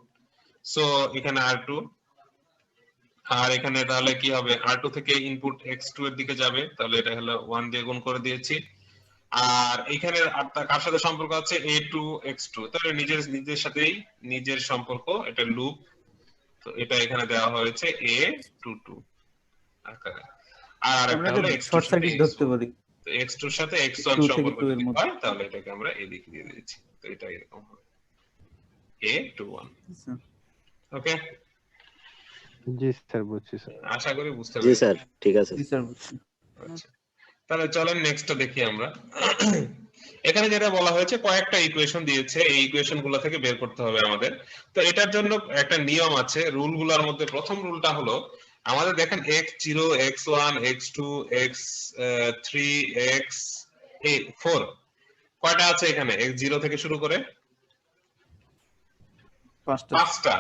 সো এখানে r2, আর এখানে তাহলে কি হবে, r2 থেকে ইনপুট x2 এর দিকে যাবে, তাহলে এটা হলো 1 দিয়ে গুণ করে দিয়েছি। আর এখানে কার সাথে সম্পর্ক আছে, a2 x2, তাহলে নিজের সাথেই নিজের সম্পর্ক, এটা লুপ। তো এটা এখানে দেওয়া হয়েছে a22 আকারে। আর একটা হলো x2 শর্ট সার্কিট ধরতে পারি, তো x2 এর সাথে x1 সম্পর্ক যদি হয়, তাহলে এটাকে আমরা এদিকে দিয়ে দিয়েছি, তো এটা এরকম হবে a21। ওকে, জি স্যার, বুঝছি স্যার। আশা করি বুঝতে জি পেরেছেন। স্যার, ঠিক আছে। জি স্যার বুঝছি। আচ্ছা, তাহলে চলেন নেক্সটটা দেখি আমরা। এখানে যেটা বলা হয়েছে, কয়েকটা ইকুয়েশন দিয়েছে, এই ইকুয়েশন গুলো থেকে বের করতে হবে আমাদের। তো এটার জন্য একটা নিয়ম আছে, রুলগুলোর মধ্যে প্রথম রুলটা হলো, আমাদের দেখেন x0 x1 x2 x3 x4 কয়টা আছে এখানে, x0 থেকে শুরু করে 5টা।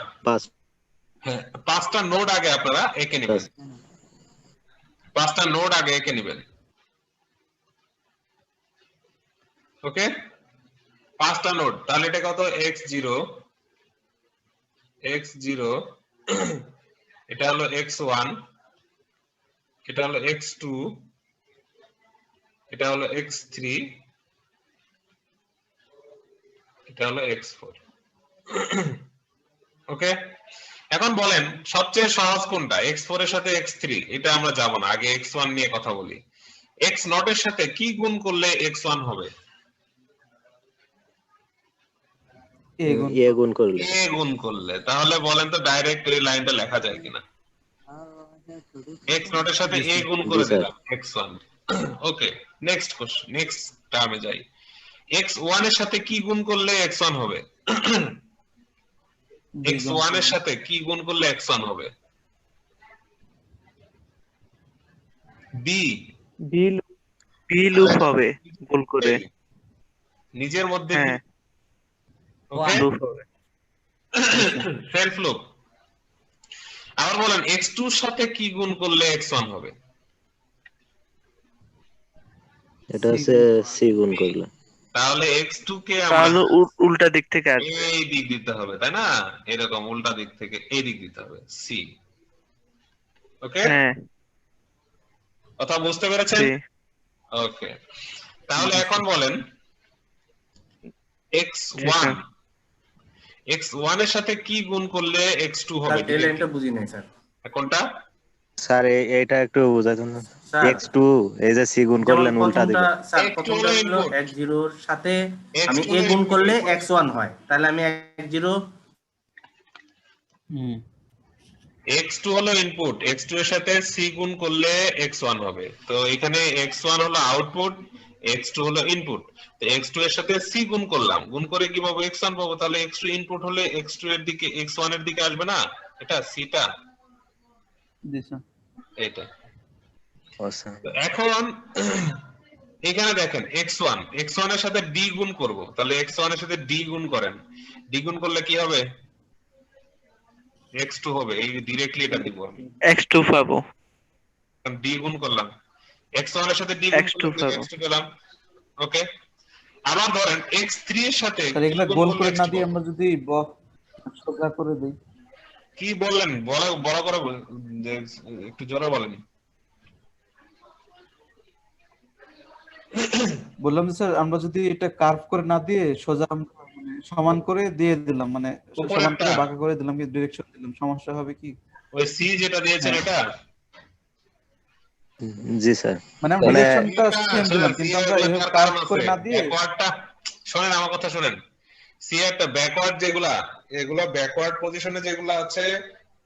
হ্যাঁ, 5টা নোড আগে আপনারা এঁকে নেবেন, 5টা নোড আগে এঁকে নেবেন। ওকে, 5টা নোড, তাহলে এটা কত, x0 এটা হলো x1, এটা হলো x2, এটা হলো x3, এটা হলো x4। ওকে, এখন বলেন সবচেয়ে সহজ কোনটা, x4 এর সাথে x3? এটা আমরা যাব না, আগে x1 নিয়ে কথা বলি। x0 এর সাথে কি গুণ করলে x1 হবে? এ গুণ করলে। a গুণ করলে। তাহলে বলেন তো ডাইরেক্ট এই লাইনটা লেখা যায় কিনা? x0 এর সাথে a গুণ করে দিলাম x1। ওকে, নেক্সট কোশ্চেন, নেক্সট টার্মে যাই। x1 এর সাথে কি গুণ করলে x1 হবে? x1 এর সাথে কি গুণ করলে x1 হবে? বি লুপ হবে ভুল করে, নিজের মধ্যে হ্যাঁ ওকে, লুপ হবে। Self loop. আবার বলেন x2 এর সাথে কি গুণ করলে x1 হবে? এটা হচ্ছে সি গুণ করলে। তাহলে x2 কে আমরা তাহলে উল্টা দিক থেকে আসবে, এই দিক দিতে হবে, তাই না? এরকম উল্টা দিক থেকে এই দিক দিতে হবে, সি। ওকে, হ্যাঁ কথা বুঝতে পেরেছেন? জি। ওকে, তাহলে এখন বলেন x1 এর সাথে কি গুণ করলে x2 হবে? স্যার এই লাইনটা বুঝি নাই স্যার। কোনটা স্যার এইটা একটু বুঝাইতেন না। স্যার, x2 এই যে সি গুণ করলেন উল্টা দিকে। স্যার X2 প্রথমটা হলো হলো input। x0 এর সাথে আমি X2 a গুণ input করলে input। x1 হয়, তাহলে আমি x0 x2 হলো ইনপুট, x2 এর সাথে c গুণ করলে x1 হবে। তো এখানে x1 হলো আউটপুট, x2 হলো ইনপুট। তো x2 এর সাথে c গুণ করলাম, গুণ করে কি পাবো, x1 পাবো। তাহলে x2 ইনপুট হলে x2 এর দিকে x1 এর দিকে আসবে না, এটা c-টা, জি স্যার। এটা। আচ্ছা, তো এখন এখানে দেখেন x1 এর সাথে d গুণ করব, তাহলে x1 এর সাথে d গুণ করেন, d গুণ করলে কি হবে, x2 হবে। এই ডিরেক্টলি এটা দিব আমি, x2 পাবো, d গুণ করলাম, x1 এর সাথে d গুণ x2 করলে পাবো। x2 পেলাম। ওকে, আবার ধরেন x3 এর সাথে স্যার কি এগুলা গুণ গোল করলে করে না x2 দিয়ে পাবো? আমরা যদি সোজা করে দিই। কি বললেন, বড় বড় করে একটু জোরে বলেন। বললাম যে স্যার আমরা যদি এটা কার্ভ করে না দিয়ে সোজা মানে সমান করে দিয়ে দিলাম, মানে সমান উপরেরটা করে বাঁকা করে দিলাম, কি ডিরেকশন দিলাম, সমস্যা হবে কি? ওই সি যেটা দিয়েছেন হ্যাঁ। এটা, জি স্যার। মানে আমরা মানে ডিরেকশনটা সেম দিলাম, কিন্তু আমরা এভাবে কার্ভ করে না দিয়ে। ব্যাকওয়ার্ডটা শুনেন, আমার কথা শুনেন। সি একটা ব্যাকওয়ার্ড যেগুলা, এগুলো ব্যাকওয়ার্ড পজিশনে যেগুলা আছে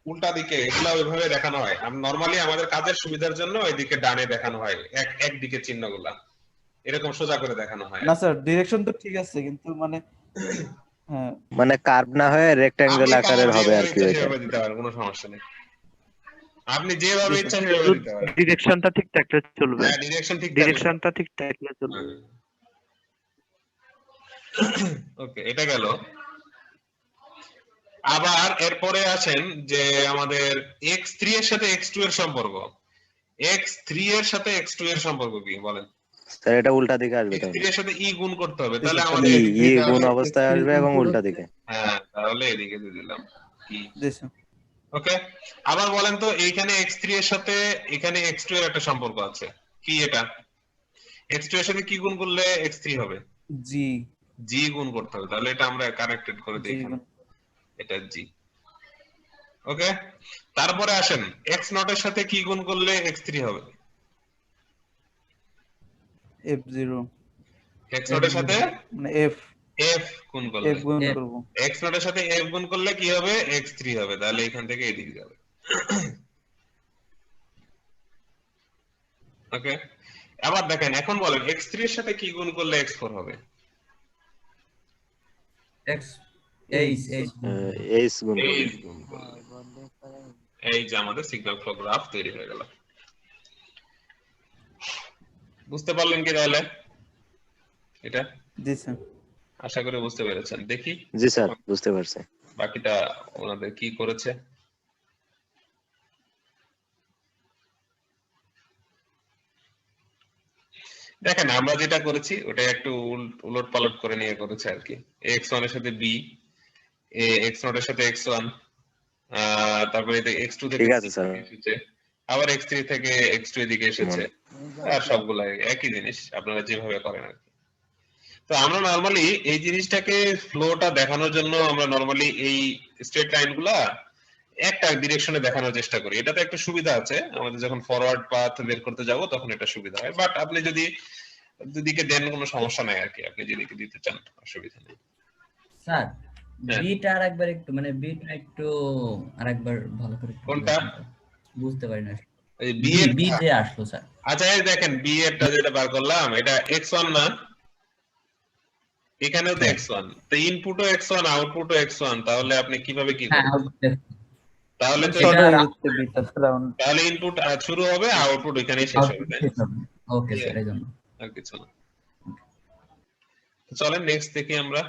উল্টা দিকে, এগুলা ওইভাবে দেখানো হয়। নরমালি আমাদের কাজের সুবিধার জন্য এদিকে ডানে দেখানো হয়, একদিকে চিহ্নগুলা এরকম সোজা করে দেখানো হয়। না স্যার ডিরেকশন তো ঠিক আছে, কিন্তু মানে হ্যাঁ মানে কার্ভ না হয়ে রেক্ট্যাঙ্গেল আপনি আকারের হবে আর যেভাবে কি ইচ্ছা ওইটা। সেভাবে দিতে পারেন, কোনো সমস্যা নেই। আপনি যেভাবে জি ইচ্ছা স্যার। সেভাবে দিতে পারেন। ডিরেকশনটা ঠিক থাকলে চলবে। হ্যাঁ, ডিরেকশন ঠিক থাকলে ডিরেকশনটা ঠিক থাকলে চলবে। ওকে, এটা গেল। আবার এরপরে আসেন যে আমাদের x3 এর সাথে x2 এর সম্পর্ক। x3 এর সাথে x2 এর সম্পর্ক কি বলেন? স্যার এটা উল্টা দিকে আসবে x3 তাহলে। এর সাথে e গুণ করতে হবে, জি তাহলে স্যার, আমাদের ই এদিকে ই দিতে গুণ হবে। অবস্থায় আসবে এবং উল্টা দিকে। হ্যাঁ, তাহলে এদিকে দিয়ে দিলাম e। জি স্যার। ওকে, আবার বলেন তো এইখানে x3 এর সাথে এখানে x2 এর একটা সম্পর্ক আছে, কি এটা? x2 এর সাথে কি গুণ করলে x3 হবে? জি g গুণ করতে হবে, তাহলে এটা আমরা কানেক্টেড করে দিই জি এখানে, এটা g। ওকে, তারপরে আসেন x0 এর সাথে কি গুণ করলে x3 হবে? f0 x0 এর সাথে মানে f f গুণ করলে, f গুণ করব। x0 এর সাথে f গুণ করলে কি হবে? x3 হবে, তাহলে এখান থেকে এদিকে যাবে। ওকে, আবার দেখেন, এখন বলেন x3 এর সাথে কি গুণ করলে x4 হবে? x এইচ এইচ এইচ গুণ করবে। এইচ গুণ করলে। এই যে আমাদের সিগন্যাল ফ্লো গ্রাফ তৈরি হয়ে গেল। বুঝতে পারলেন কি তাহলে এটা? জি স্যার। আশা করি বুঝতে পেরেছেন। দেখি জি স্যার, বুঝতে পারছি। বাকিটা ওনাদের কি করেছে। দেখেন আমরা যেটা করেছি ওটা একটু উলট পালট করে নিয়ে করেছে আর কি। x1 এর সাথে b, x0 এর সাথে x1, তারপরে x2 থেকে ঠিক আছে স্যার। এসেছে, আবার x3 থেকে x2 এদিকে এসেছে, আর সবগুলা একই জিনিস আপনারা যেভাবে করেন আর কি। তো আমরা নরমালি এই জিনিসটাকে ফ্লোটা দেখানোর জন্য আমরা নরমালি এই স্ট্রেট লাইনগুলা একটা ডিরেকশনে দেখানোর চেষ্টা করি। এটাতে একটা সুবিধা আছে, আমাদের যখন ফরওয়ার্ড পাথ বের করতে যাব তখন এটা সুবিধা হয়। বাট আপনি যদি দুদিকে দেন কোনো সমস্যা নাই আর কি, আপনি যেদিকে দিতে চান অসুবিধা নেই। স্যার বিটা আরেকবার একটু, মানে বিটা একটু আরেকবার ভালো করে কোনটা বুঝতে পারি না। এই বি বি এর বি যে আসলো স্যার। আচ্ছা, এই দেখেন বি এরটা যেটা বার করলাম এটা x1 না, এখানেও তো x1, তো ইনপুটও x1 আউটপুটও x1, তাহলে আপনি কিভাবে কি হ্যাঁ, করবেন? তাহলে তো ছোট এটা হয়ে যাচ্ছে বিটা রাউন্ড। তাহলে ইনপুট শুরু হবে, আউটপুট এখানেই শেষ হবে, তাই না? ওকে স্যার, এই জন্য আর কিছু না। চলেন নেক্সট দেখি আমরা,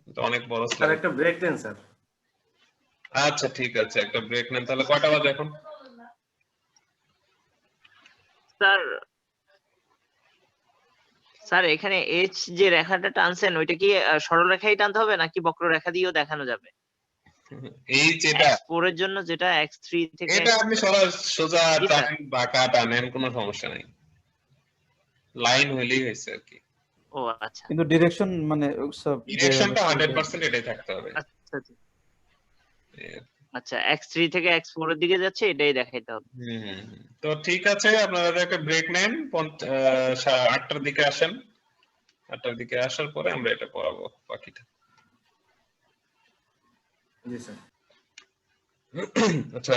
এটা অনেক বড় স্যার স্লাইড। একটা ব্রেক দেন স্যার। আচ্ছা ঠিক আছে, একটা ব্রেক নেন। তাহলে কয়টা বাজে এখন? স্যার এখানে এইচ যে রেখাটা টানছেন ওইটা কি সরল রেখাই টানতে হবে নাকি বক্ররেখা দিয়েও দেখানো যাবে? এই যেটা x4 এর জন্য যেটা x3 থেকে এটা আপনি সোজা জি স্যার। টানেন, বাঁকা টানেন, কোনো সমস্যা নাই, লাইন হইলেই হয়েছে আর কি। ও আচ্ছা কিন্তু ডিরেকশন মানে সব ডিরেকশনটা 100% এটাই থাকতে হবে। আচ্ছা আচ্ছা, x3 থেকে x4 এর দিকে যাচ্ছে এটাই দেখাইতে হবে। তো ঠিক আছে, আপনারা একটা ব্রেক নেন, 8টার দিকে আসেন। 8টার দিকে আসার পরে আমরা এটা পড়াবো বাকিটা। জি স্যার। আচ্ছা,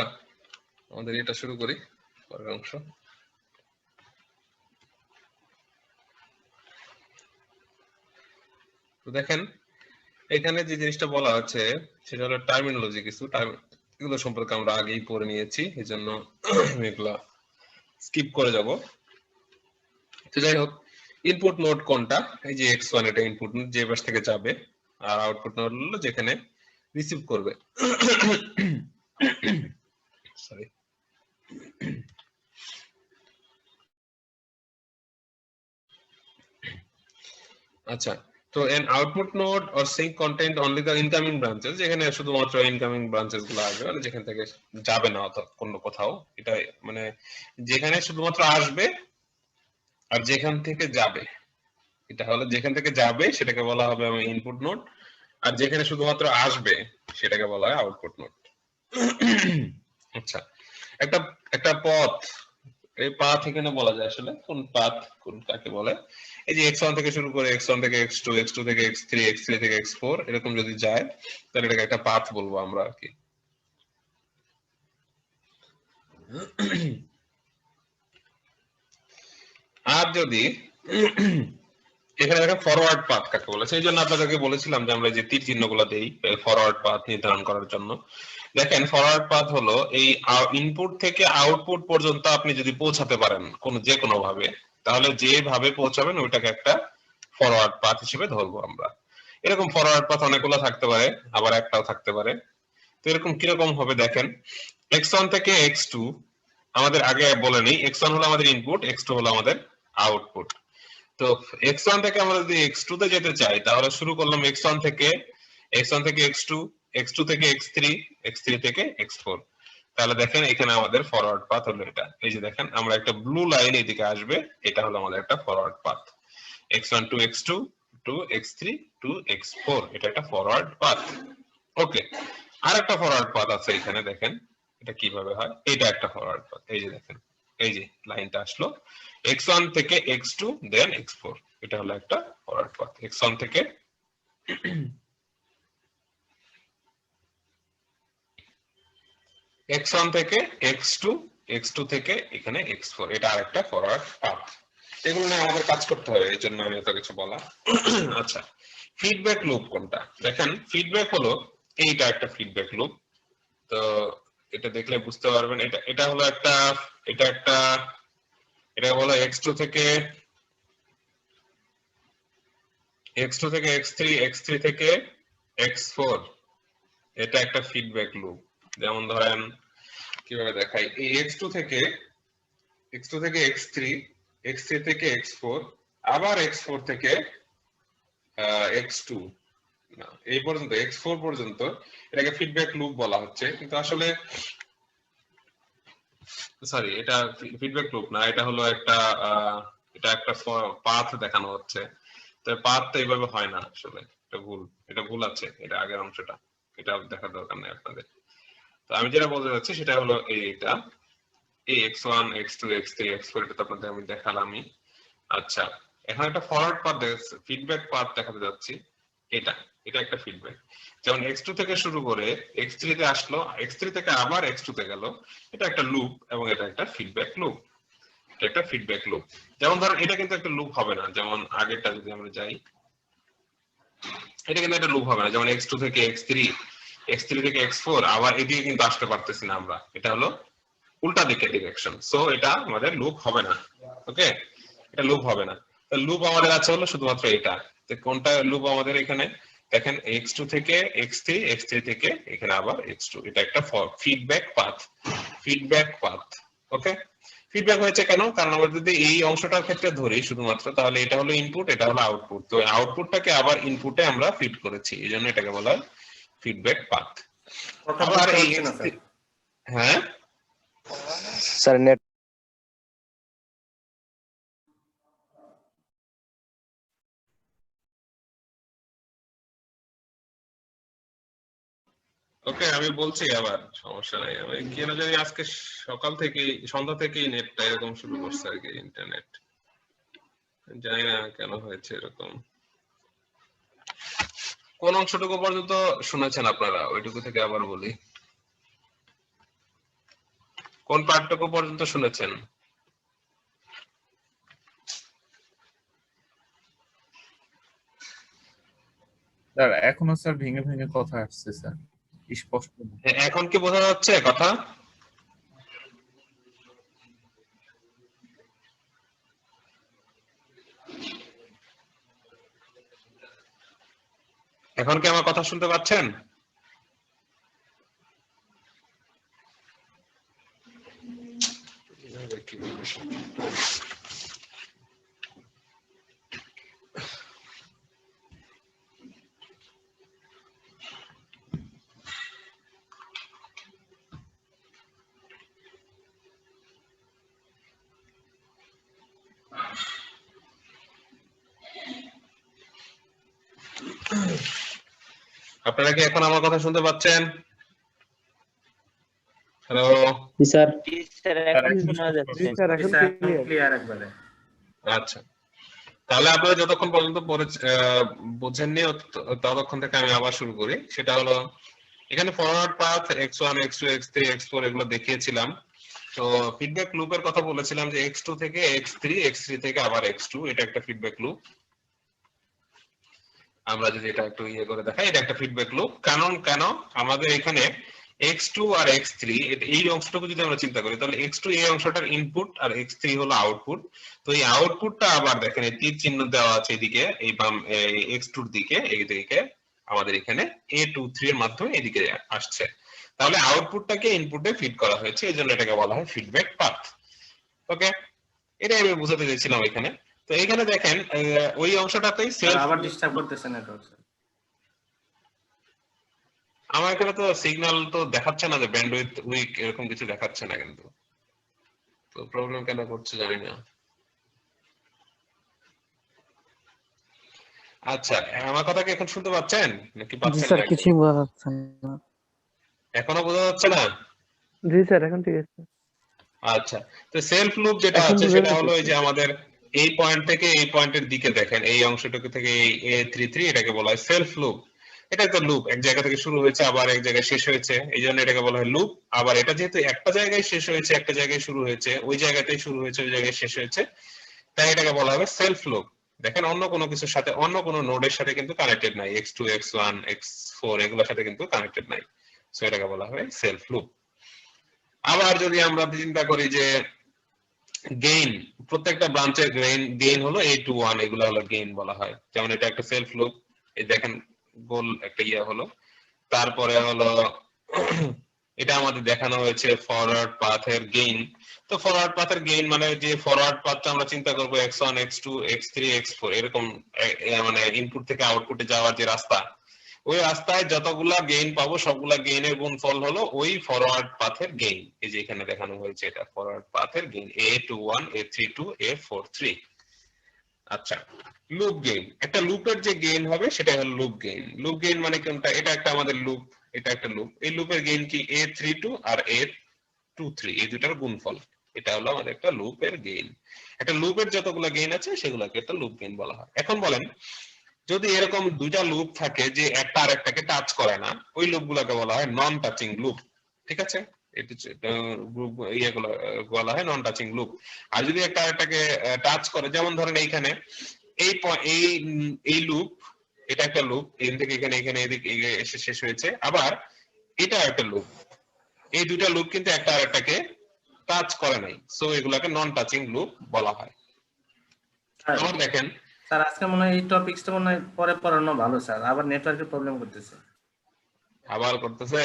আমাদের এটা শুরু করি, পরের অংশ। তো দেখেন এখানে যে জিনিসটা বলা আছে সেটা হলো টার্মিনোলজি, কিছু এগুলো সম্পর্কে আমরা আগেই পড়ে নিয়েছি, এজন্য আমি এগুলা স্কিপ করে যাব। তো যাই হোক, ইনপুট নোড কোনটা? এই যে x1, এটা ইনপুট নোড, যে পাশ থেকে যাবে, আর আউটপুট নোড হলো যেখানে রিসিভ করবে। সরি। আচ্ছা, তো an output node or sync content only the incoming branches, যেখানে শুধুমাত্র ইনকামিং ব্রাঞ্চেস গুলো আসবে, মানে যেখান থেকে যাবে না অথবা কোন কোথাও, এটা মানে যেখানে শুধুমাত্র আসবে আর যেখান থেকে যাবে, এটা হলো যেখান থেকে যাবে সেটাকে বলা হবে ইনপুট নোড, আর যেখানে শুধুমাত্র আসবে সেটাকে বলা হয় আউটপুট নোড। আচ্ছা, একটা একটা পথ, এই পাথ এখানে বলা যায় আসলে কোন পাথ কোন কাকে বলে। এই যে x1 থেকে শুরু করে x1 থেকে x2, x2 থেকে x3, x3 থেকে x4 এরকম যদি যায় তাহলে এটাকে একটা পাথ বলবো আমরা আর কি। আর যদি এখানে দেখেন ফরওয়ার্ড পাথ কাকে বলে, সেই জন্য আপনাদেরকে বলেছিলাম যে আমরা যে তীর চিহ্নগুলো দেই ফরওয়ার্ড পাথ নির্ধারণ করার জন্য। দেখেন ফরওয়ার্ড পাথ হলো এই ইনপুট থেকে আউটপুট পর্যন্ত আপনি যদি পৌঁছাতে পারেন যে কোনো ভাবে, তাহলে যেভাবে পৌঁছাবেন ওইটাকে একটা ফরওয়ার্ড পাথ হিসেবে ধরবো আমরা। এরকম ফরওয়ার্ড পাথ অনেকগুলো থাকতে পারে, আবার একটাও থাকতে পারে। তো এরকম কিরকম হবে দেখেন, x1 থেকে x2 আমাদের আগে বলে নেই, x1 হলো আমাদের ইনপুট, x2 হলো আমাদের আউটপুট। তো x1 থেকে আমরা যদি x2 তে যেতে চাই তাহলে শুরু করলাম x1 থেকে x2, x2 থেকে x3, x3 থেকে x4। তাহলে দেখেন এখানে আমাদের ফরওয়ার্ড পাথ হলো এটা। এই যে দেখেন আমরা একটা ব্লু লাইন এদিকে আসবে, এটা হলো আমাদের একটা forward path. x1 to x2 to x3 to x4, এটা একটা ফরওয়ার্ড পাথ। ওকে, আর একটা ফরওয়ার্ড পাথ আছে এখানে, দেখেন এটা কিভাবে হয়। এটা একটা ফরওয়ার্ড পাথ, এই যে দেখেন এই যে লাইনটা আসলো x1 থেকে x2 দেন x4, এটা হলো একটা ফরওয়ার্ড পাথ। x1 থেকে x1 থেকে x2, x2 থেকে এখানে x4, এটা আরেকটা ফরওয়ার্ড পাথ। এগুলো নিয়ে আমাদের কাজ করতে হবে, এই জন্য আমি এত কিছু বলা। আচ্ছা, ফিডব্যাক লুপ কোনটা? দেখেন ফিডব্যাক হলো এইটা একটা ফিডব্যাক লুপ। তো এটা দেখলে বুঝতে পারবেন, এটা হলো একটা, এটা হলো x2 থেকে x3, x3 থেকে x4, এটা একটা ফিডব্যাক লুপ। যেমন ধরেন কিভাবে দেখাই, এই x2 থেকে x3, x3 থেকে x4, আবার x4 থেকে x2, না এই পর্যন্ত x4 পর্যন্ত, এটাকে ফিডব্যাক লুপ বলা হচ্ছে। কিন্তু আসলে সরি, এটা ফিডব্যাক লুপ না, এটা হলো একটা এটা একটা পাথ দেখানো হচ্ছে। তো পাথটা এইভাবে হয় না আসলে, এটা ভুল আছে, এটা আগের অংশটা, এটা দেখার দরকার নেই আপনাদের। তো আমি যেটা বলতে চাচ্ছি সেটা হলো এইটা, এই x1, x2, x3, x4, এটা তো আপনাদের আমি দেখালামই। আচ্ছা, এখন একটা ফরওয়ার্ড পাথ, ফিডব্যাক পাথ দেখাতে যাচ্ছি। এটা একটা ফিডব্যাক, যেমন x2 থেকে শুরু করে x3 তে আসলো, x3 থেকে আবার x2 তে গেল, এটা একটা লুপ এবং এটা একটা ফিডব্যাক লুপ। এটা একটা ফিডব্যাক লুপ। যেমন ধরেন এটা কিন্তু একটা লুপ হবে না, যেমন আগেরটা যদি আমরা যাই, এটা কিন্তু একটা লুপ হবে না। যেমন x2 থেকে x3, x3 থেকে x4, আবার এদিকে কিন্তু আসতে পারতেছি না আমরা, এটা হলো উল্টা দিকে ডিরেকশন। সো এটা আমাদের লুপ হবে না। ওকে, এটা লুপ হবে না। তো লুপ আমাদের আছে হলো শুধুমাত্র এটা। তো কোনটা লুপ আমাদের এখানে দেখেন, x2 থেকে x3, x3 থেকে এখানে আবার x2, এটা একটা ফিডব্যাক পাথ। ফিডব্যাক পাথ, ওকে। ফিডব্যাক হয়েছে কেন? কারণ আমরা যদি এই অংশটার ক্ষেত্রে ধরি শুধুমাত্র, তাহলে এটা হলো ইনপুট, এটা হলো আউটপুট। তো আউটপুটটাকে আবার ইনপুটে আমরা ফিড করেছি, এই জন্য এটাকে বলা হয় ফিডব্যাক পাথ। আবার এই হ্যাঁ স্যার নেট ওকে, আমি বলছি আবার, সমস্যা নাই। আমি কেন জানি আজকে সকাল থেকে সন্ধ্যা থেকেই নেটটা এরকম শুরু করছে আর কি, ইন্টারনেট, জানি না কেন হয়েছে এরকম। কোন অংশটুকু পর্যন্ত শুনেছেন আপনারা? ওইটুকু থেকে আবার বলি, কোন পার্টটুকু পর্যন্ত শুনেছেন? স্যার এখনো স্যার ভেঙে ভেঙে কথা আসছে স্যার, স্পষ্ট না। এখন কি বোঝা যাচ্ছে কথা? এখন কি আমার কথা শুনতে পাচ্ছেন? আপনারা কি এখন আমার কথা শুনতে পাচ্ছেন? হ্যালো স্যার জি স্যার, এখন শোনা যাচ্ছে। ক্লিয়ার একবারে। আচ্ছা, তাহলে আপনারা যতক্ষণ পর্যন্ত বোঝেননি ততক্ষণ থেকে আমি আবার শুরু করি। সেটা হলো এখানে forward path x1 x2 x3 x4 এগুলো দেখিয়েছিলাম। তো ফিডব্যাক লুপের কথা বলেছিলাম যে x2 থেকে x3 x3 থেকে আবার x2, এটা একটা ফিডব্যাক লুপ। আমরা যদি এটা একটু ইয়ে করে দেখাই, এটা একটা ফিডব্যাক লুপ। কেন আমাদের এখানে x2 আর x3 এই অংশটুকু যদি আমরা চিন্তা করি, তাহলে x2 এই অংশটার ইনপুট আর x3 হলো আউটপুট। তো এই আউটপুটটা আবার দেখেন এই তীর চিহ্ন দেওয়া আছে এদিকে, এই বাম x2 এর দিকে, এই দিকে আমাদের এখানে a23 এর মাধ্যমে এদিকে আসছে। তাহলে আউটপুটটাকে ইনপুটে ফিড করা হয়েছে, এজন্য এটাকে বলা হয় ফিডব্যাক পাথ। ওকে, এটাই আমি বোঝাতে চাইছিলাম এখানে। তো এখানে দেখেন ওই অংশটাতেই সেলফ। আবার ডিস্টার্ব করতেছে নেটওয়ার্ক। আমার এখানে তো সিগন্যাল তো দেখাচ্ছে না যে ব্যান্ডউইথ উইক, এরকম কিছু দেখাচ্ছে না কিন্তু। তো প্রবলেম কেন করছে জানি না। আচ্ছা, আমার কথা কি এখন শুনতে পাচ্ছেন নাকি পাচ্ছেন না? কিছুই বোঝা যাচ্ছে না। এখনো বোঝা যাচ্ছে না? জি স্যার, এখন ঠিক আছে। আচ্ছা, তো সেলফ লুপ যেটা এখন আছে বোঝা সেটা হলো যাচ্ছে। এই যে আমাদের এই পয়েন্ট থেকে এই পয়েন্টের দিকে দেখেন, এই অংশটুকু থেকে এই a33, এটাকে বলা হয় সেলফ লুপ। এটা একটা লুপ, এক জায়গা থেকে শুরু হয়েছে আবার এক জায়গায় শেষ হয়েছে, এই জন্য এটাকে বলা হয় লুপ। আবার এটা যেহেতু একটা জায়গায় শেষ হয়েছে, একটা জায়গায় শুরু হয়েছে, ওই জায়গাতেই শুরু হয়েছে, ওই জায়গায় শেষ হয়েছে, তাই এটাকে বলা হবে সেলফ লুপ। দেখেন অন্য কোনো কিছুর সাথে, অন্য কোনো নোডের সাথে কিন্তু কানেক্টেড নাই, x2 x1 x4 এগুলোর সাথে কিন্তু কানেক্টেড নাই, সো এটাকে বলা হয় সেলফ লুপ। আবার যদি আমরা চিন্তা করি যে গেইন, প্রত্যেকটা ব্রাঞ্চের গেইন হলো a21, এগুলো হলো গেইন বলা হয়। যেমন এটা একটা সেলফ লুপ, এই দেখেন গোল একটা ইয়া হলো। তারপরে হলো এটা আমাদের দেখানো হয়েছে ফরওয়ার্ড পাথের গেইন। তো ফরওয়ার্ড পাথের গেইন মানে যে ফরওয়ার্ড পাথটা আমরা চিন্তা করব x1 x2 x3 x4 এরকম, মানে ইনপুট থেকে আউটপুটে যাওয়ার যে রাস্তা, ওই রাস্তায় যতগুলা গেইন পাবো সবগুলা গেইনের গুণফল হলো ওই ফরওয়ার্ড পাথের গেইন। এই যে এখানে দেখানো হয়েছে এটা ফরওয়ার্ড পাথের গেইন a21 a32 a43। আচ্ছা, লুপ গেইন, একটা লুপের যে গেইন হবে সেটা হলো লুপ গেইন। লুপ গেইন মানে কোনটা? এটা একটা আমাদের লুপ, এটা একটা লুপ, এই লুপের গেইন কি a32 আর a23, এই দুটার গুণফল, এটা হলো আমাদের একটা লুপের গেইন। একটা লুপের যতগুলা গেইন আছে সেগুলোকে একটা লুপ গেইন বলা হয়। এখন বলেন যদি এরকম দুইটা লুপ থাকে যে একটা আরেকটাকে টাচ করে না, ওই লুপগুলোকে বলা হয় নন টাচিং লুপ। ঠিক আছে, ইয়েগুলো বলা হয় নন টাচিং লুপ। আর যদি একটা আরেকটাকে টাচ করে, যেমন ধরেন এইখানে এই এই লুপ, এটা একটা লুপ, এখান থেকে এখানে এখানে এদিকে এসে শেষ হয়েছে, আবার এটা একটা লুপ, এই দুইটা লুপ কিন্তু একটা আরেকটাকে টাচ করে নাই, সো এগুলাকে নন টাচিং লুপ বলা হয়। আবার দেখেন স্যার আজকে মনে হয় এই টপিকসটা মনে হয় পরে পড়ানো ভালো স্যার, আবার নেটওয়ার্কের প্রবলেম করতেছে। আবার করতেছে?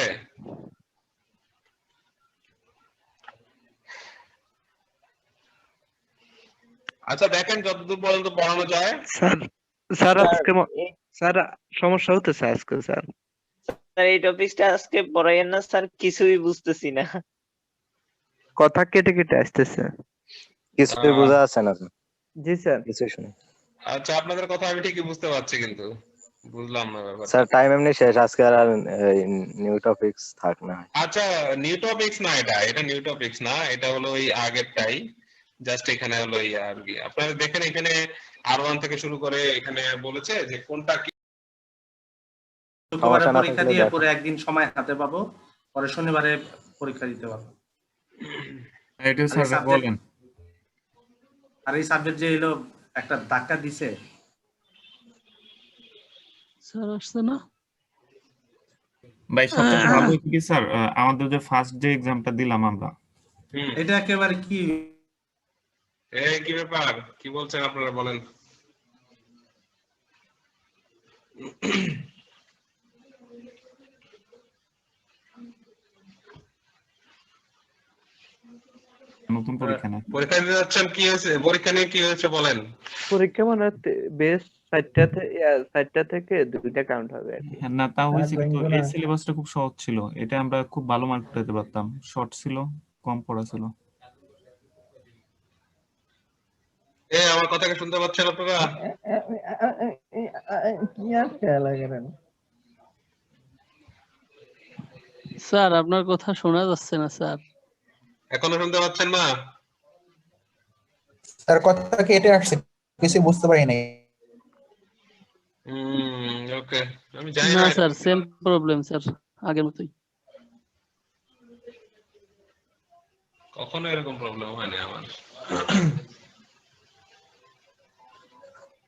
আচ্ছা দেখেন যতদূর পর্যন্ত পড়ানো যায়। স্যার স্যার আজকে স্যার সমস্যা হতেছে আজকে স্যার। স্যার এই টপিকটা আজকে পড়াইয়েন না স্যার, কিছুই বুঝতেছি না। কথা কেটে কেটে আসতেছে। কিছুই বোঝা যাচ্ছে না স্যার। জি স্যার। কিছুই শুনি। আচ্ছা, আপনাদের কথা আমি ঠিকই বুঝতে পারছি কিন্তু বুঝলাম না ব্যাপারটা। স্যার টাইম এমনি শেষ, আজকে আর নিউ টপিকস থাক না। আচ্ছা, নিউ টপিকস না, এটা নিউ টপিকস না, এটা হলো ওই আগেরটাই, জাস্ট এখানে হলো ইয়া আর কি। আপনারা দেখেন এখানে R1 থেকে শুরু করে এখানে বলেছে যে কোনটা কি। শুক্রবারে পরীক্ষা দিয়ে পরে একদিন সময় হাতে পাবো, পরে শনিবারে পরীক্ষা দিতে পারবো। এটা স্যার বলেন। আর এই সাবজেক্ট যে এলো একটা ধাক্কা দিছে স্যার, আসছে না ভাই? সবচেয়ে ভালো কি স্যার, আমাদের যে ফার্স্ট ডে এক্সামটা দিলাম আমরা, এটা একেবারে কি এই কি ব্যাপার, কি বলছেন আপনারা বলেন। নতুন পরীক্ষা না? পরীক্ষা দিতে যাচ্ছেন, কি হয়েছে পরীক্ষা নিয়ে, কি হয়েছে বলেন। পরীক্ষা মানে বেস্ট 4টা থেকে 2টা কাউন্ট হবে আর কি। না, তা হয়েছে কিন্তু এই সিলেবাসটা খুব সহজ ছিল, এটা আমরা খুব ভালো মার্ক পেতে পারতাম। শর্ট ছিল, কম পড়া ছিল। আমার কথা কি শুনতে পাচ্ছেন আপনারা? কি আর খেলা করেন স্যার, আপনার কথা শোনা যাচ্ছে না স্যার। এখনো শুনতে পাচ্ছেন না? স্যার কথা কেটে আসছে, কিছু বুঝতে পারি নাই। ওকে, আমি জানি না না স্যার, সেম প্রবলেম স্যার, আগের মতোই। কখনো এরকম প্রবলেম হয়নি আমার।